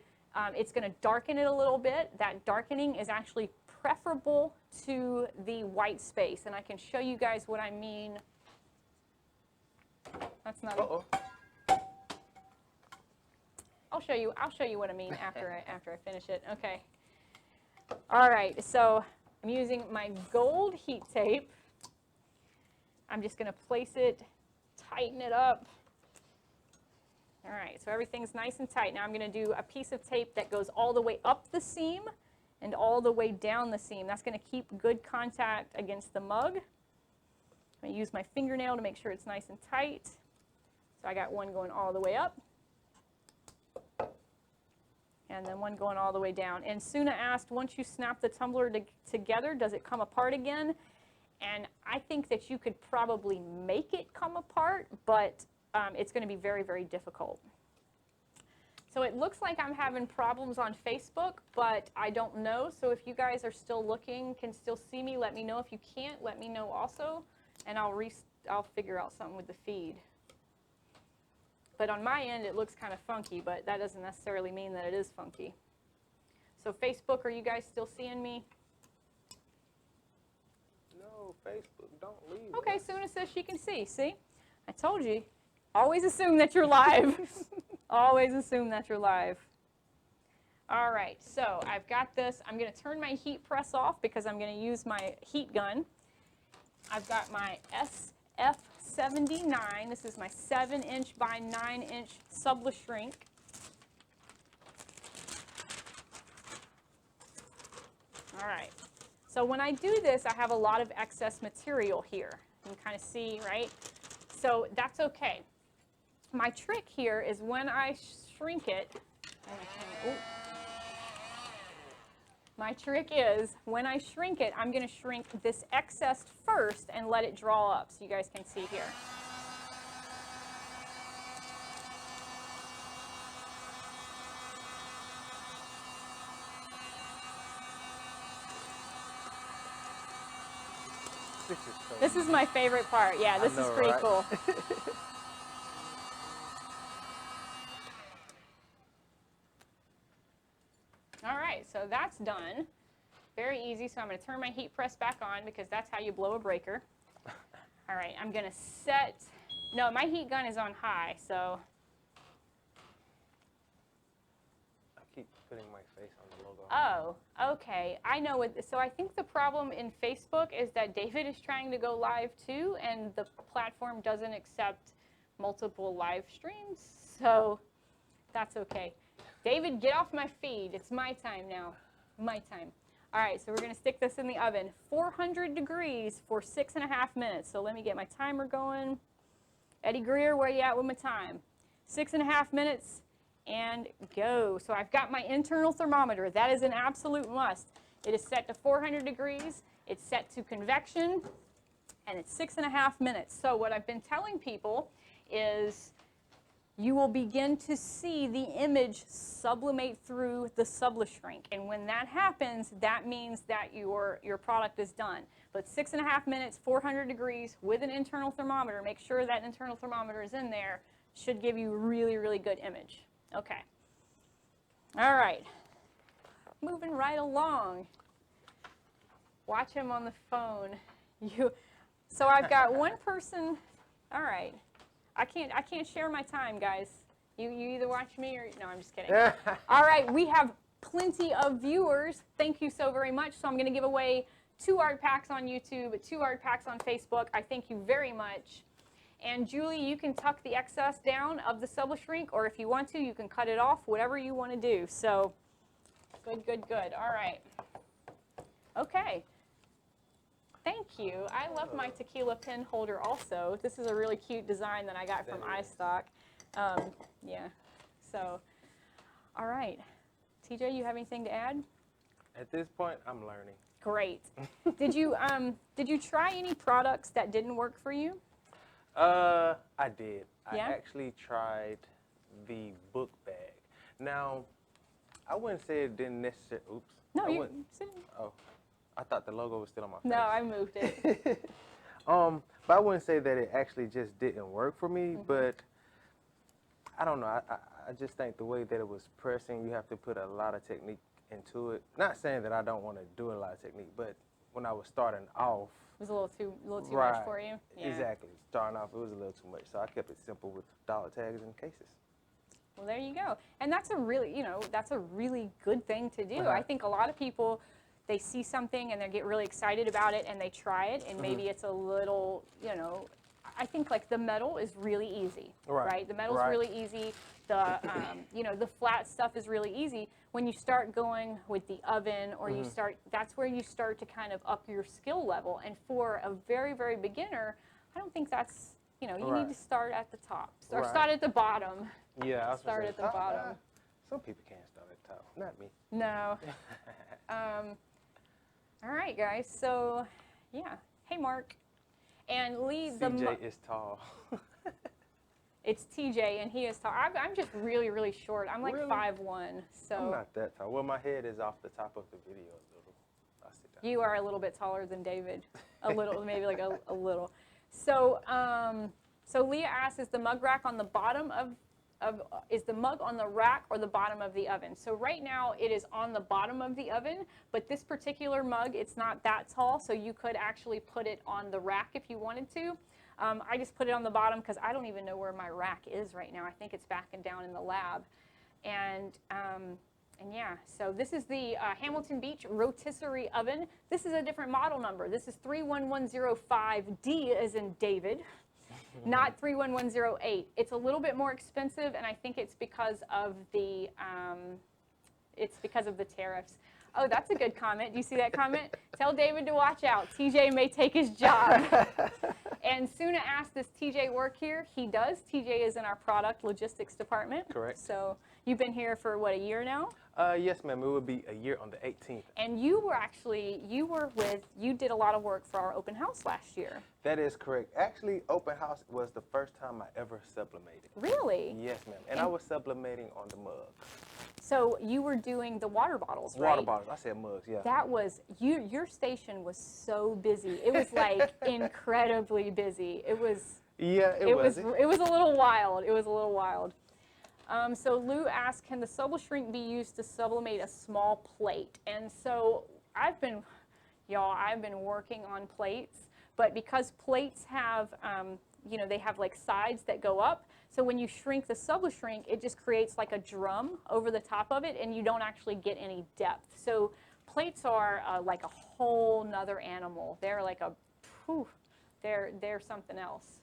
[SPEAKER 1] It's going to darken it a little bit. That darkening is actually preferable to the white space, and I can show you guys what I mean. That's not. I'll show you what I mean after I finish it. Okay. All right. So I'm using my gold heat tape. I'm just going to place it, tighten it up. All right. So everything's nice and tight. Now I'm going to do a piece of tape that goes all the way up the seam and all the way down the seam. That's going to keep good contact against the mug. I'm going to use my fingernail to make sure it's nice and tight. So I got one going all the way up, and then one going all the way down. And Suna asked, once you snap the tumbler together, does it come apart again? And I think that you could probably make it come apart, but it's going to be very, very difficult. So it looks like I'm having problems on Facebook, but I don't know. So if you guys are still looking, can still see me, let me know. If you can't, let me know also, and I'll figure out something with the feed. But on my end, it looks kind of funky, but that doesn't necessarily mean that it is funky. So Facebook, are you guys still seeing me?
[SPEAKER 2] No, Facebook, don't leave.
[SPEAKER 1] Okay, Suna says she can see. See? I told you. Always assume that you're live. Always assume that you're live. All right, so I've got this. I'm going to turn my heat press off because I'm going to use my heat gun. I've got my SF79. This is my 7-inch by 9-inch Sublishrink. All right, so when I do this, I have a lot of excess material here. You can kind of see, right? So that's okay. My trick here is when I shrink it, my trick is when I shrink it, I'm going to shrink this excess first and let it draw up so you guys can see here. This is my favorite part. Yeah, this is pretty cool. All right, so that's done. Very easy. So I'm going to turn my heat press back on because that's how you blow a breaker. All right, I'm going to set, no, my heat gun is on high, so.
[SPEAKER 2] I keep putting my face on the logo.
[SPEAKER 1] Oh, okay. I know it. So I think the problem in Facebook is that David is trying to go live too, and the platform doesn't accept multiple live streams. So that's okay. David, get off my feed. It's my time now. My time. All right, so we're going to stick this in the oven. 400 degrees for 6.5 minutes. So let me get my timer going. Eddie Greer, where you at with my time? 6.5 minutes and go. So I've got my internal thermometer. That is an absolute must. It is set to 400 degrees. It's set to convection, and it's 6.5 minutes. So what I've been telling people is you will begin to see the image sublimate through the Sublishrink. And when that happens, that means that your product is done. But 6.5 minutes, 400 degrees with an internal thermometer, make sure that internal thermometer is in there, should give you really, really good image. Okay. All right. Moving right along. Watch him on the phone. So I've got one person. All right. I can't share my time, guys. You either watch me or no, I'm just kidding. All right, we have plenty of viewers. Thank you so very much. So I'm going to give away 2 art packs on YouTube, 2 art packs on Facebook. I thank you very much. And Julie, you can tuck the excess down of the Sublishrink, or if you want to, you can cut it off, whatever you want to do. So good, good, good. All right. Okay. Thank you. I love my tequila pen holder also. This is a really cute design that I got from iStock. Yeah. So, all right. TJ, you have anything to add?
[SPEAKER 2] At this point, I'm learning.
[SPEAKER 1] Great. Did you try any products that didn't work for you?
[SPEAKER 2] I did.
[SPEAKER 1] Yeah?
[SPEAKER 2] I actually tried the book bag. Now, I wouldn't say it didn't necessarily. Oops.
[SPEAKER 1] No,
[SPEAKER 2] I
[SPEAKER 1] you.
[SPEAKER 2] wouldn't- Oh, I thought the logo was still on my face.
[SPEAKER 1] No, I moved it.
[SPEAKER 2] But I wouldn't say that it actually just didn't work for me, but I don't know. I just think the way that it was pressing, you have to put a lot of technique into it. Not saying that I don't want to do a lot of technique, but when I was starting off,
[SPEAKER 1] It was a little too
[SPEAKER 2] right,
[SPEAKER 1] much for you. Yeah.
[SPEAKER 2] Exactly. Starting off, it was a little too much, so I kept it simple with dollar tags and cases.
[SPEAKER 1] Well, there you go. And that's a really, that's a really good thing to do. I think a lot of people, they see something and they get really excited about it and they try it, and maybe it's a little, I think like the metal is really easy, right? The metal's really easy. The, the flat stuff is really easy. When you start going with the oven, or you start, that's where you start to kind of up your skill level. And for a very, very beginner, I don't think that's, you need to start at the top. Or start at the bottom.
[SPEAKER 2] Yeah, I was
[SPEAKER 1] Start at the bottom.
[SPEAKER 2] Some people can't start at the top, not me.
[SPEAKER 1] No. All right, guys. So, yeah. Hey, Mark. And Lee,
[SPEAKER 2] CJ is tall.
[SPEAKER 1] It's TJ, and he is tall. I'm just really, really short. I'm like
[SPEAKER 2] Really?
[SPEAKER 1] 5'1", so.
[SPEAKER 2] I'm not that tall. Well, my head is off the top of the video a little. I'll sit down.
[SPEAKER 1] You are a little bit taller than David. A little, maybe like a little. So, so Leah asks, is the mug rack on the bottom is the mug on the rack or the bottom of the oven? So right now it is on the bottom of the oven, but this particular mug, it's not that tall, so you could actually put it on the rack if you wanted to. I just put it on the bottom because I don't even know where my rack is right now. I think it's back and down in the lab. And And yeah, so this is the Hamilton Beach rotisserie oven. This is a different model number. This is 31105D as in David, not 31108. It's a little bit more expensive, and I think it's because of the tariffs. Oh, that's a good comment. Do you see that comment? Tell David to watch out. TJ may take his job. And Suna asked, does TJ work here? He does. TJ is in our product logistics department.
[SPEAKER 2] Correct.
[SPEAKER 1] So you've been here for, what, a year now?
[SPEAKER 2] Yes, ma'am. It will be a year on the 18th.
[SPEAKER 1] And you did a lot of work for our open house last year.
[SPEAKER 2] That is correct. Actually, open house was the first time I ever sublimated.
[SPEAKER 1] Really?
[SPEAKER 2] Yes, ma'am. And I was sublimating on the mug.
[SPEAKER 1] So you were doing the water bottles, right?
[SPEAKER 2] Water bottles. I said mugs, yeah.
[SPEAKER 1] That was, your station was so busy. It was like incredibly busy. It was.
[SPEAKER 2] Yeah, it was.
[SPEAKER 1] It was a little wild. It was a little wild. So Lou asked, can the Sublishrink be used to sublimate a small plate? And so I've been working on plates, but because plates have, they have like sides that go up. So when you shrink the Sublishrink, it just creates like a drum over the top of it, and you don't actually get any depth. So plates are like a whole nother animal. They're like they're something else.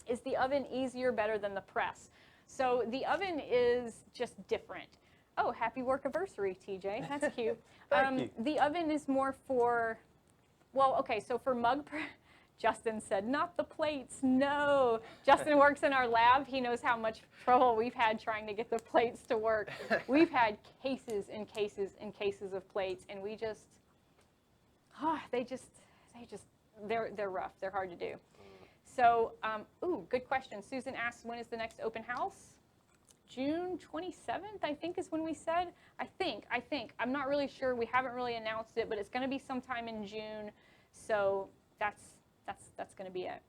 [SPEAKER 1] Is the oven easier, better than the press? So the oven is just different. Oh, happy workiversary, TJ. That's cute.
[SPEAKER 2] Thank you.
[SPEAKER 1] The oven is more for, well, okay, so for mug press, Justin said, not the plates, no. Justin works in our lab. He knows how much trouble we've had trying to get the plates to work. We've had cases and cases and cases of plates, and we just, they're rough. They're hard to do. So, good question. Susan asked, when is the next open house? June 27th, I think is when we said. I think. I'm not really sure. We haven't really announced it, but it's going to be sometime in June. So that's going to be it.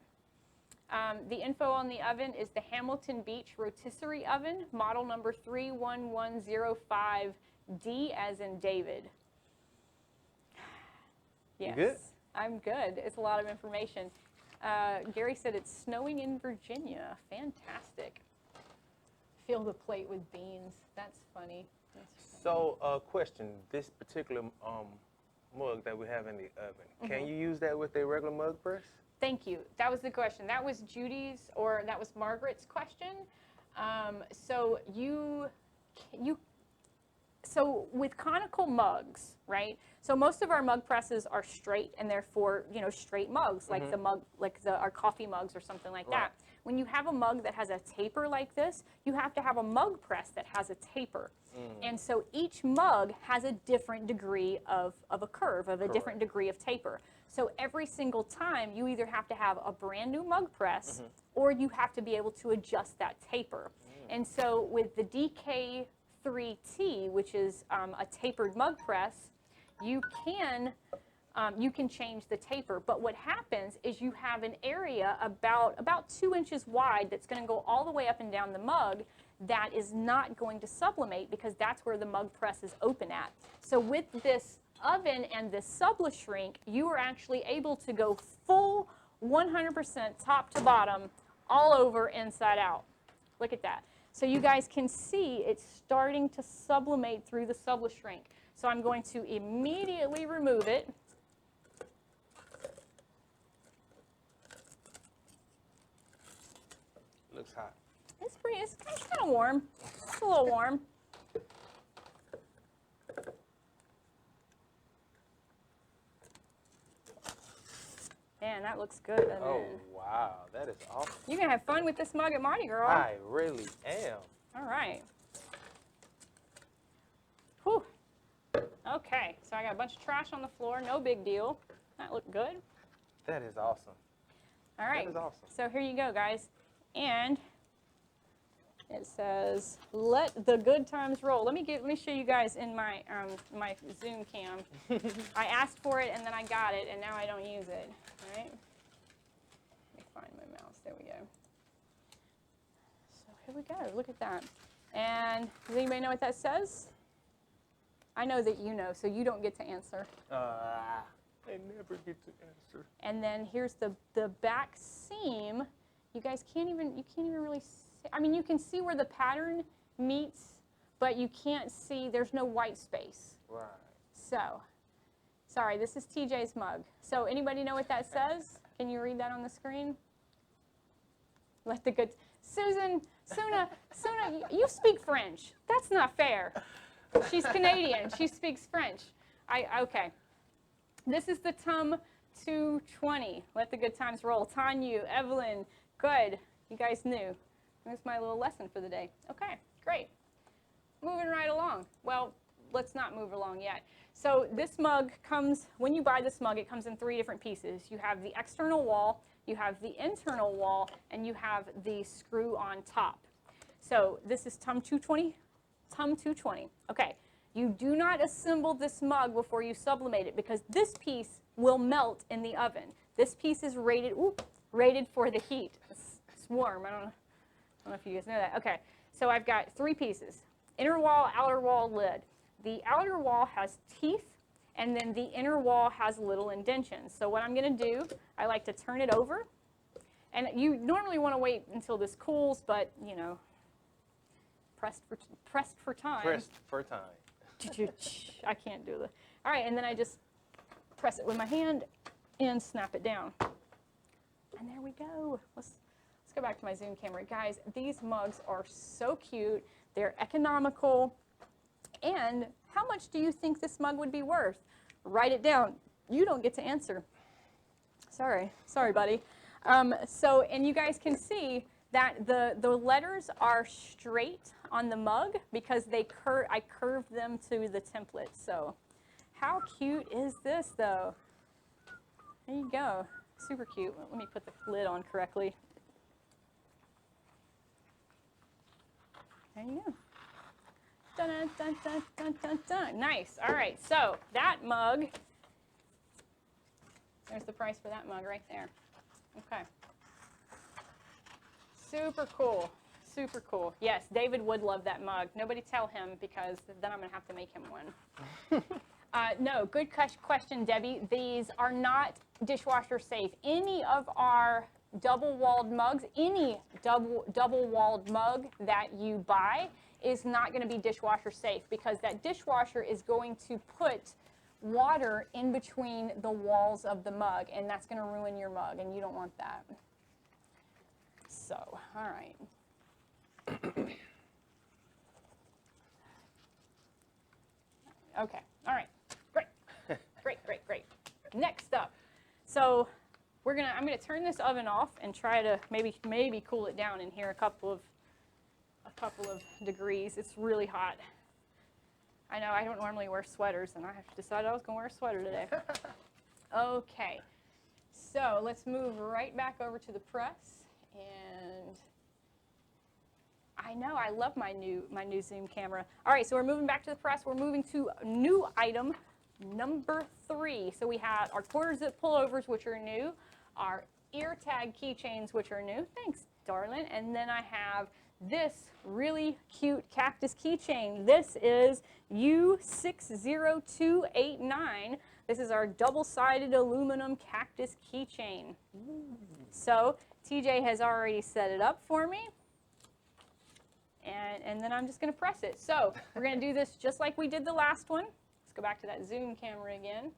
[SPEAKER 1] The info on the oven is the Hamilton Beach rotisserie oven, model number 31105D as in David. Yes.
[SPEAKER 2] You good?
[SPEAKER 1] I'm good. It's a lot of information. Gary said it's snowing in Virginia. Fantastic. Fill the plate with beans. That's funny.
[SPEAKER 2] So, question, this particular mug that we have in the oven, can you use that with a regular mug press?
[SPEAKER 1] Thank you. That was the question. That was Judy's, or that was Margaret's question. So with conical mugs, right? So most of our mug presses are straight, and therefore, straight mugs, like the mug, like our coffee mugs or something like that. When you have a mug that has a taper like this, you have to have a mug press that has a taper. And so each mug has a different degree of a curve, of a different degree of taper. So every single time, you either have to have a brand new mug press, or you have to be able to adjust that taper. And so with the DK3T, which is a tapered mug press, you can change the taper. But what happens is you have an area about 2 inches wide that's going to go all the way up and down the mug that is not going to sublimate, because that's where the mug press is open at. So with this oven and this Sublishrink, you are actually able to go full 100% top to bottom, all over, inside out. Look at that. So you guys can see it's starting to sublimate through the Sublishrink. So I'm going to immediately remove it.
[SPEAKER 2] Looks hot.
[SPEAKER 1] It's kind of warm. It's a little warm. Man, that looks good, doesn't
[SPEAKER 2] Oh,
[SPEAKER 1] it?
[SPEAKER 2] wow. That is awesome.
[SPEAKER 1] You're going to have fun with this mug at Mardi Gras.
[SPEAKER 2] I really am.
[SPEAKER 1] All right. Whew. Okay, so I got a bunch of trash on the floor. No big deal. That looked good.
[SPEAKER 2] That is awesome.
[SPEAKER 1] All right.
[SPEAKER 2] That is awesome.
[SPEAKER 1] So here you go, guys. And it says, "Let the good times roll." Let me show you guys in my my Zoom cam. I asked for it and then I got it, and now I don't use it. All right. Let me find my mouse. There we go. So here we go. Look at that. And does anybody know what that says? I know that you know, so you don't get to answer.
[SPEAKER 2] I never get to answer.
[SPEAKER 1] And then here's the back seam. You guys can't even really see. I mean, you can see where the pattern meets, but you can't see, there's no white space.
[SPEAKER 2] Right.
[SPEAKER 1] So, sorry, this is TJ's mug. So anybody know what that says? Can you read that on the screen? Let the good, Suna, you speak French. That's not fair. She's Canadian. She speaks French. Okay. This is the TUM 220. Let the good times roll. Tanya, Evelyn, good. You guys knew. That's my little lesson for the day. Okay, great. Moving right along. Well, let's not move along yet. So this mug comes, when you buy this mug, it comes in 3 different pieces. You have the external wall, you have the internal wall, and you have the screw on top. So this is TUM 220. TUM 220. Okay, you do not assemble this mug before you sublimate it because this piece will melt in the oven. This piece is rated for the heat. It's warm. I don't know if you guys know that. Okay, so I've got 3 pieces. Inner wall, outer wall, lid. The outer wall has teeth, and then the inner wall has little indentions. So what I'm going to do, I like to turn it over. And you normally want to wait until this cools, but, you know, pressed for time.
[SPEAKER 2] Pressed for time.
[SPEAKER 1] I can't do that. All right, and then I just press it with my hand and snap it down. And there we go. Let's go back to my Zoom camera. Guys, these mugs are so cute. They're economical. And how much do you think this mug would be worth? Write it down. You don't get to answer. Sorry, buddy. And you guys can see that the letters are straight on the mug because I curved them to the template. So how cute is this though? There you go. Super cute. Let me put the lid on correctly. There you go. Dun, dun, dun, dun, dun, dun. Nice. All right. So that mug, there's the price for that mug right there. Okay. Super cool. Super cool. Yes, David would love that mug. Nobody tell him because then I'm going to have to make him one. No, good question, Debbie. These are not dishwasher safe. Any of our double-walled mugs, any double-walled mug that you buy is not going to be dishwasher safe because that dishwasher is going to put water in between the walls of the mug, and that's going to ruin your mug, and you don't want that. So, all right. Okay, all right, great. Next up, so I'm gonna turn this oven off and try to maybe cool it down in here a couple of degrees. It's really hot. I know I don't normally wear sweaters, and I decided I was gonna wear a sweater today. Okay, so let's move right back over to the press, and I know, I love my new Zoom camera. All right, so we're moving back to the press. We're moving to new item number 3. So we have our quarter zip pullovers, which are new, our ear tag keychains, which are new. Thanks, darling. And then I have this really cute cactus keychain. This is U60289. This is our double-sided aluminum cactus keychain. So TJ has already set it up for me. And then I'm just going to press it. So we're going to do this just like we did the last one. Let's go back to that Zoom camera again.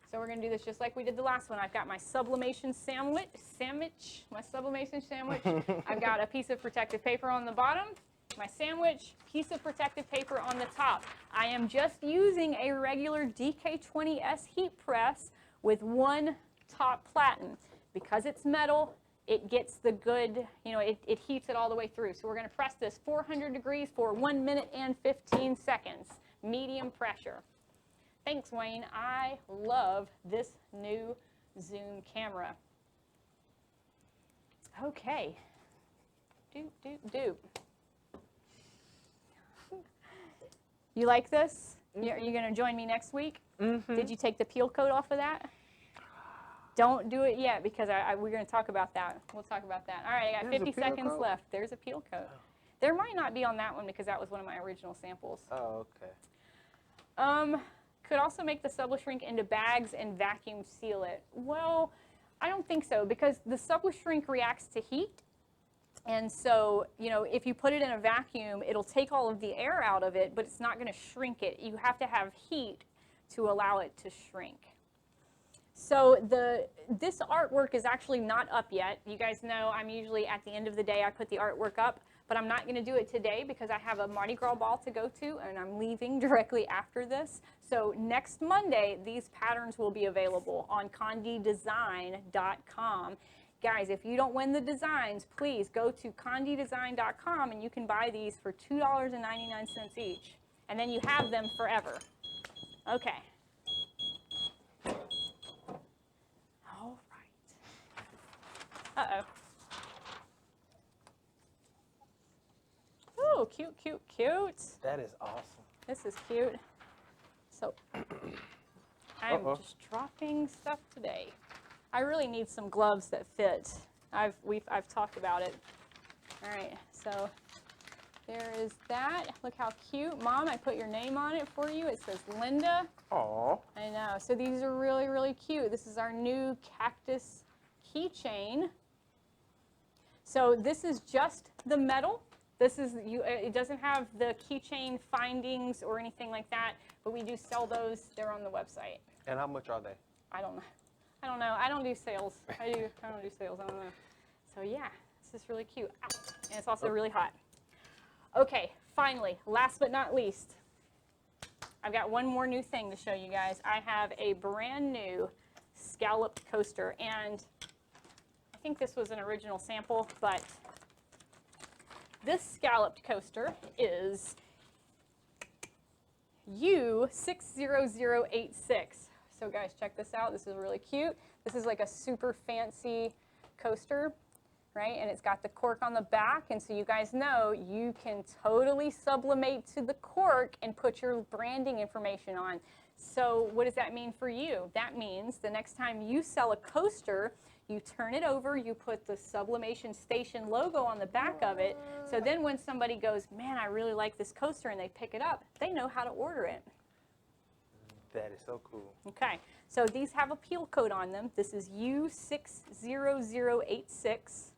[SPEAKER 1] So we're going to do this just like we did the last one. I've got my sublimation sandwich, my sublimation sandwich. I've got a piece of protective paper on the bottom, my sandwich, piece of protective paper on the top. I am just using a regular DK20S heat press with one top platen. Because it's metal, it gets the good, it heats it all the way through. So we're going to press this 400 degrees for 1 minute and 15 seconds, medium pressure. Thanks, Wayne. I love this new Zoom camera. Okay. Doop. You like this? You're going to join me next week? Mm-hmm. Did you take the peel coat off of that? Don't do it yet because we're going to talk about that. We'll talk about that. All right, I got 50 seconds left. There's a peel coat. There might not be on that one because that was one of my original samples.
[SPEAKER 2] Oh, okay.
[SPEAKER 1] Could also make the Sublishrink into bags and vacuum seal it. Well, I don't think so because the Sublishrink reacts to heat And so, you know, if you put it in a vacuum, it'll take all of the air out of it, but it's not going to shrink it. You have to have heat to allow it to shrink. So this artwork is actually not up yet. You guys know I'm usually at the end of the day I put the artwork up, but I'm not going to do it today because I have a Mardi Gras ball to go to and I'm leaving directly after this. So next Monday, these patterns will be available on condidesign.com. Guys, if you don't win the designs, please go to condidesign.com and you can buy these for $2.99 each. And then you have them forever. Okay. All right. Uh-oh. Oh, cute, cute, cute.
[SPEAKER 2] That is awesome.
[SPEAKER 1] This is cute. So, I'm just dropping stuff today. I really need some gloves that fit. I've talked about it. All right, so there is that. Look how cute. Mom, I put your name on it for you. It says Linda.
[SPEAKER 2] Aw.
[SPEAKER 1] I know. So these are really, really cute. This is our new Cactus keychain. So this is just the metal. This is it doesn't have the keychain findings or anything like that, but we do sell those. They're on the website.
[SPEAKER 2] And how much are they?
[SPEAKER 1] I don't know. I don't know. I don't do sales. I don't do sales. I don't know. So yeah, this is really cute. Ow. And it's also really hot. Okay, finally, last but not least, I've got one more new thing to show you guys. I have a brand new scalloped coaster, and I think this was an original sample, but this scalloped coaster is U60086. So guys, check this out. This is really cute. This is like a super fancy coaster, right? And it's got the cork on the back. And so you guys know you can totally sublimate to the cork and put your branding information on. So what does that mean for you? That means the next time you sell a coaster, you turn it over, you put the Sublimation Station logo on the back of it. So then when somebody goes, man, I really like this coaster, and they pick it up, they know how to order it.
[SPEAKER 2] That is so cool.
[SPEAKER 1] Okay, so these have a peel code on them. This is U60086.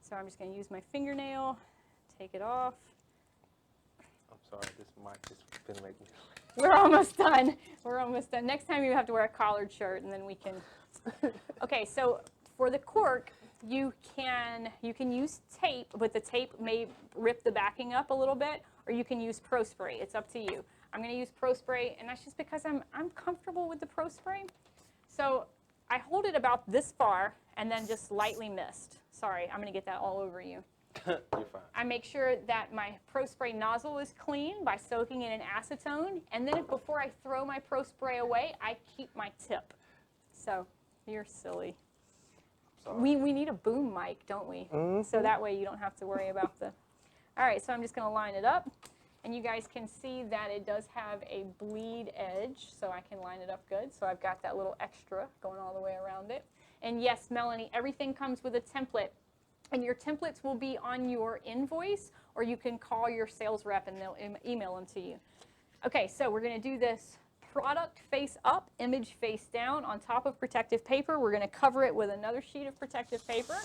[SPEAKER 1] So I'm just going to use my fingernail, take it off.
[SPEAKER 2] I'm sorry, this mic is going to make me.
[SPEAKER 1] We're almost done. We're almost done. Next time you have to wear a collared shirt, and then we can. Okay, so for the cork, you can use tape, but the tape may rip the backing up a little bit, or you can use Pro Spray. It's up to you. I'm going to use Pro Spray, and that's just because I'm comfortable with the Pro Spray. So I hold it about this far, and then just lightly mist. Sorry, I'm going to get that all over you.
[SPEAKER 2] You're fine.
[SPEAKER 1] I make sure that my Pro Spray nozzle is clean by soaking it in acetone, and then before I throw my Pro Spray away, I keep my tip. So you're silly. We need a boom mic, don't we? Mm-hmm. So that way you don't have to worry about the. All right, so I'm just going to line it up, and you guys can see that it does have a bleed edge, so I can line it up good. So I've got that little extra going all the way around it. And yes, Melanie, everything comes with a template. And your templates will be on your invoice, or you can call your sales rep and they'll email them to you. Okay, so we're going to do this product face up, image face down on top of protective paper. We're going to cover it with another sheet of protective paper.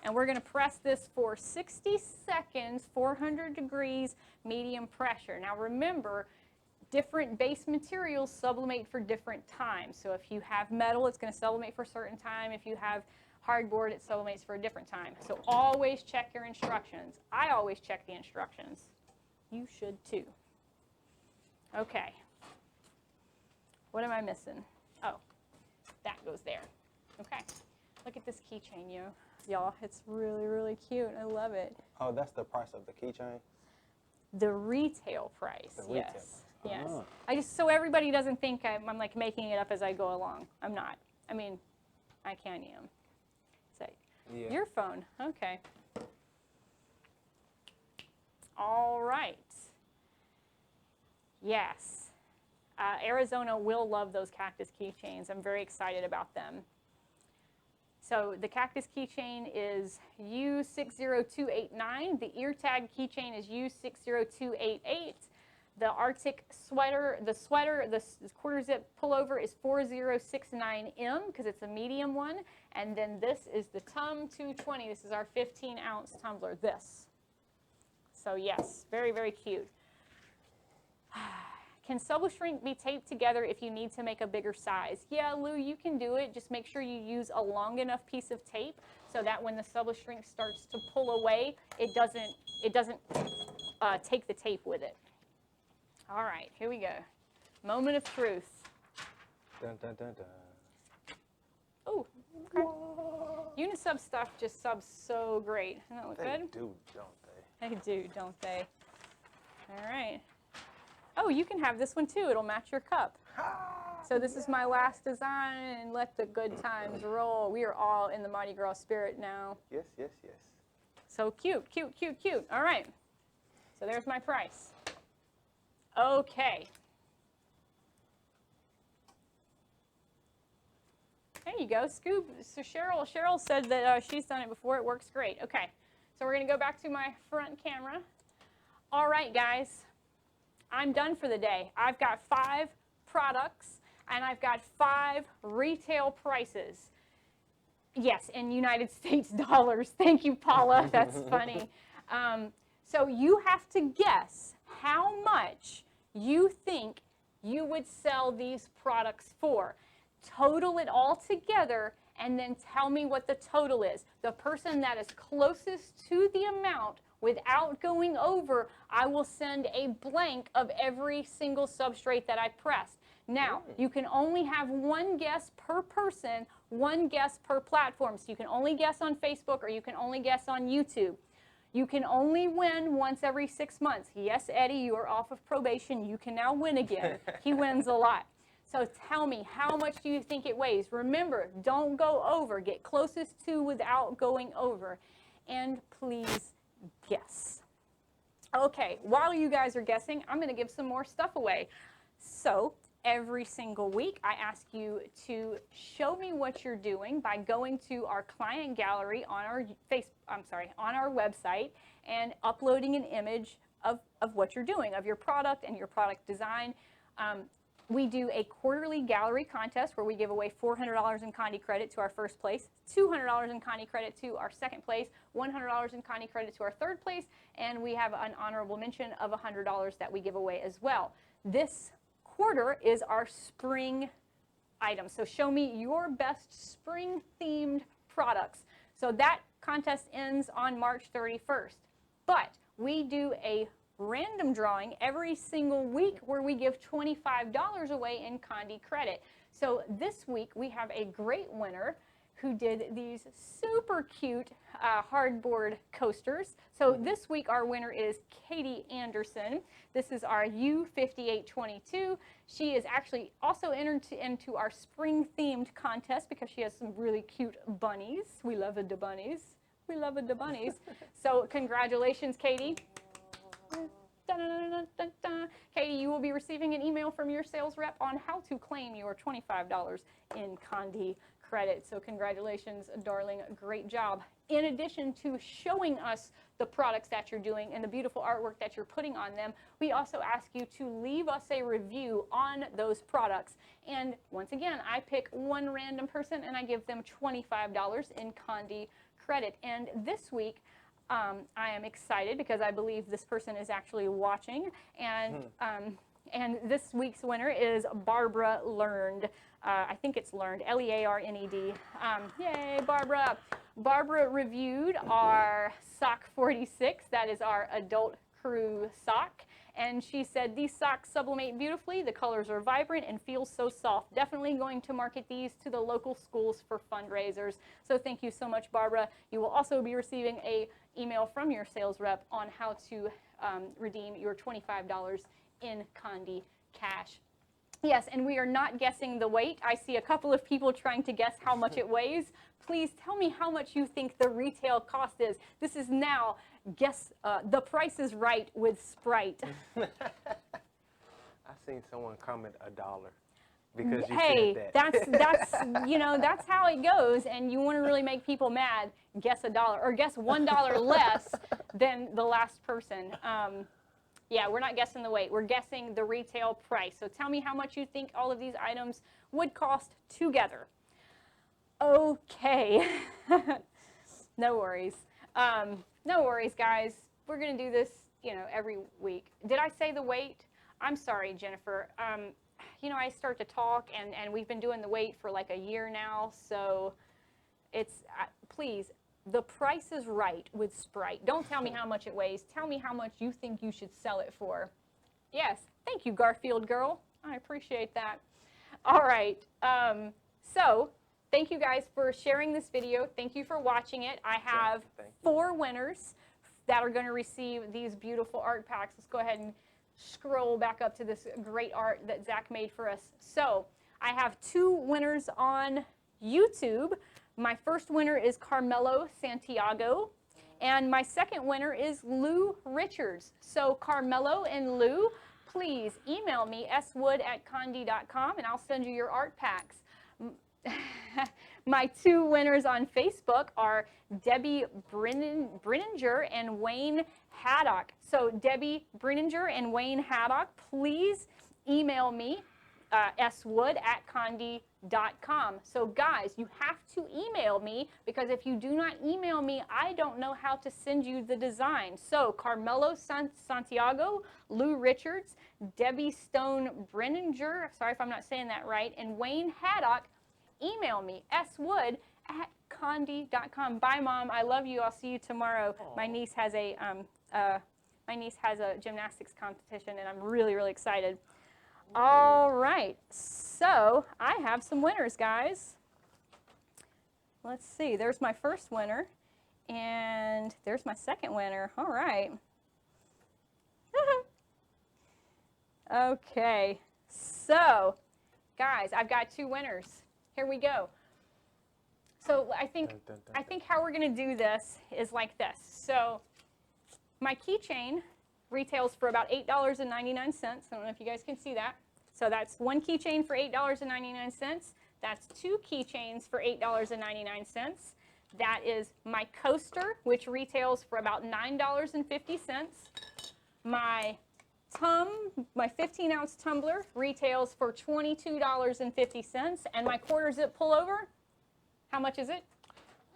[SPEAKER 1] And we're going to press this for 60 seconds, 400 degrees, medium pressure. Now remember, different base materials sublimate for different times. So if you have metal, it's going to sublimate for a certain time. If you have hardboard, it sublimates for a different time. So always check your instructions. I always check the instructions. You should too. Okay. What am I missing? Oh, that goes there. Okay. Look at this keychain, y'all. It's really, really cute. I love it.
[SPEAKER 2] Oh, that's the price of the keychain?
[SPEAKER 1] The retail price,
[SPEAKER 2] The retail
[SPEAKER 1] yes.
[SPEAKER 2] price.
[SPEAKER 1] Yes.
[SPEAKER 2] Oh.
[SPEAKER 1] I just, so everybody doesn't think I'm like making it up as I go along. I'm not. I mean, I can am. So,
[SPEAKER 2] Yeah.
[SPEAKER 1] your phone, okay. All right. Yes. Arizona will love those Cactus keychains. I'm very excited about them. So the Cactus keychain is U60289. The ear tag keychain is U60288. The Arctic sweater, the quarter zip pullover is 4069M because it's a medium one. And then this is the Tum 220. This is our 15-ounce tumbler, this. So yes, very, very cute. Can Sublishrink be taped together if you need to make a bigger size? Yeah, Lou, you can do it. Just make sure you use a long enough piece of tape so that when the Sublishrink starts to pull away, it doesn't take the tape with it. All right, here we go. Moment of truth.
[SPEAKER 2] Dun, dun, dun, dun.
[SPEAKER 1] Oh, okay. Unisub stuff just subs so great. Doesn't that look
[SPEAKER 2] They
[SPEAKER 1] good?
[SPEAKER 2] do, don't they?
[SPEAKER 1] They do, don't they? All right. Oh, you can have this one too. It'll match your cup. So this is my last design, and let the good times roll. We are all in the Mardi Gras spirit now.
[SPEAKER 2] Yes, yes, yes.
[SPEAKER 1] So cute, cute, cute, cute. All right. So there's my price. Okay. There you go, Scoop. So Cheryl said that she's done it before. It works great. Okay. So we're going to go back to my front camera. All right, guys. I'm done for the day. I've got 5 products, and I've got 5 retail prices. Yes, in United States dollars. Thank you, Paula. That's funny. So you have to guess how much you think you would sell these products for. Total it all together, and then tell me what the total is. The person that is closest to the amount without going over, I will send a blank of every single substrate that I pressed. Now, you can only have 1 guess per person, 1 guess per platform. So you can only guess on Facebook, or you can only guess on YouTube. You can only win once every 6 months. Yes, Eddie, you are off of probation. You can now win again. He wins a lot. So tell me, how much do you think it weighs? Remember, don't go over. Get closest to without going over. And please guess. Okay, while you guys are guessing, I'm going to give some more stuff away. So every single week, I ask you to show me what you're doing by going to our client gallery on our on our website and uploading an image of what you're doing, of your product and your product design. We do a quarterly gallery contest where we give away $400 in Condi credit to our first place, $200 in Condi credit to our second place, $100 in Condi credit to our third place, and we have an honorable mention of $100 that we give away as well. This quarter is our spring item. So show me your best spring-themed products. So that contest ends on March 31st. But we do a random drawing every single week where we give $25 away in Condi credit. So this week we have a great winner who did these super cute hardboard coasters. So this week our winner is Katie Anderson. This is our U5822. She is actually also entered into our spring themed contest because she has some really cute bunnies. We love the bunnies. We love the bunnies. So congratulations, Katie. Dun, dun, dun, dun, dun. Katie, you will be receiving an email from your sales rep on how to claim your $25 in Condi credit. So congratulations, darling. Great job. In addition to showing us the products that you're doing and the beautiful artwork that you're putting on them, we also ask you to leave us a review on those products. And once again, I pick one random person and I give them $25 in Condi credit. And this week, I am excited because I believe this person is actually watching, and this week's winner is Barbara Learned. I think it's Learned, L-E-A-R-N-E-D. Yay, Barbara! Barbara reviewed our sock 46. That is our adult crew sock. And she said, these socks sublimate beautifully, the colors are vibrant and feel so soft. Definitely going to market these to the local schools for fundraisers. So thank you so much, Barbara. You will also be receiving an email from your sales rep on how to redeem your $25 in Condi cash. Yes, and we are not guessing the weight. I see a couple of people trying to guess how much it weighs. Please tell me how much you think the retail cost is. This is now Guess The Price is Right with Sprite.
[SPEAKER 2] I seen someone comment $1 because you
[SPEAKER 1] hey,
[SPEAKER 2] said that.
[SPEAKER 1] that's you know, that's how it goes, and you want to really make people mad, guess $1 or guess $1 less than the last person. Yeah, we're not guessing the weight. We're guessing the retail price. So tell me how much you think all of these items would cost together. Okay. No worries. No worries, guys. We're going to do this, you know, every week. Did I say the weight? I'm sorry, Jennifer. You know, I start to talk, and we've been doing the weight for like a year now, so it's, please, the price is right with Sprite. Don't tell me how much it weighs. Tell me how much you think you should sell it for. Yes, thank you, Garfield girl. I appreciate that. All right, so thank you guys for sharing this video. Thank you for watching it. I have 4 winners that are going to receive these beautiful art packs. Let's go ahead and scroll back up to this great art that Zach made for us. So I have 2 winners on YouTube. My first winner is Carmelo Santiago, and my second winner is Lou Richards. So Carmelo and Lou, please email me swood@condi.com and I'll send you your art packs. My 2 winners on Facebook are Debbie Brenninger and Wayne Haddock. So Debbie Brenninger and Wayne Haddock, please email me swood@condi.com. So guys, you have to email me, because if you do not email me, I don't know how to send you the design. So Carmelo Santiago, Lou Richards, Debbie Stone Brenninger, sorry if I'm not saying that right, and Wayne Haddock, email me, swood@condi.com. Bye, Mom. I love you. I'll see you tomorrow. Aww. My niece has a gymnastics competition, and I'm really, really excited. All right. So I have some winners, guys. Let's see. There's my first winner, and there's my second winner. All right. Okay. So, guys, I've got 2 winners. Here we go. So I think how we're going to do this is like this. So my keychain retails for about $8.99. I don't know if you guys can see that. So that's 1 keychain for $8.99. That's 2 keychains for $8.99. That is my coaster, which retails for about $9.50. My 15-ounce tumbler retails for $22.50, and my quarter zip pullover, how much is it?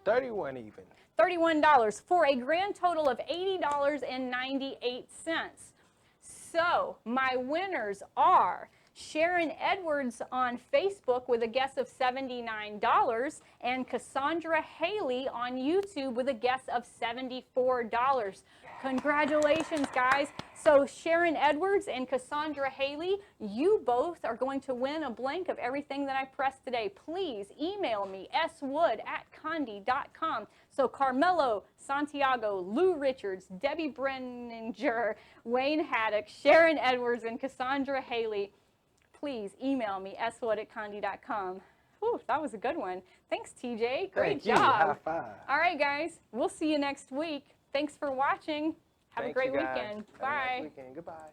[SPEAKER 2] $31 even.
[SPEAKER 1] $31 for a grand total of $80.98. So my winners are Sharon Edwards on Facebook with a guess of $79, and Cassandra Haley on YouTube with a guess of $74. Congratulations, guys. So Sharon Edwards and Cassandra Haley, you both are going to win a blank of everything that I pressed today. Please email me, swood@condi.com. So Carmelo Santiago, Lou Richards, Debbie Brenninger, Wayne Haddock, Sharon Edwards, and Cassandra Haley, please email me, swood@condi.com. Whew, that was a good one. Thanks, TJ. Great job.
[SPEAKER 2] High five.
[SPEAKER 1] All right, guys. We'll see you next week. Thanks for watching. Have a great weekend.
[SPEAKER 2] Bye.
[SPEAKER 1] Bye.
[SPEAKER 2] Have a nice weekend. Goodbye.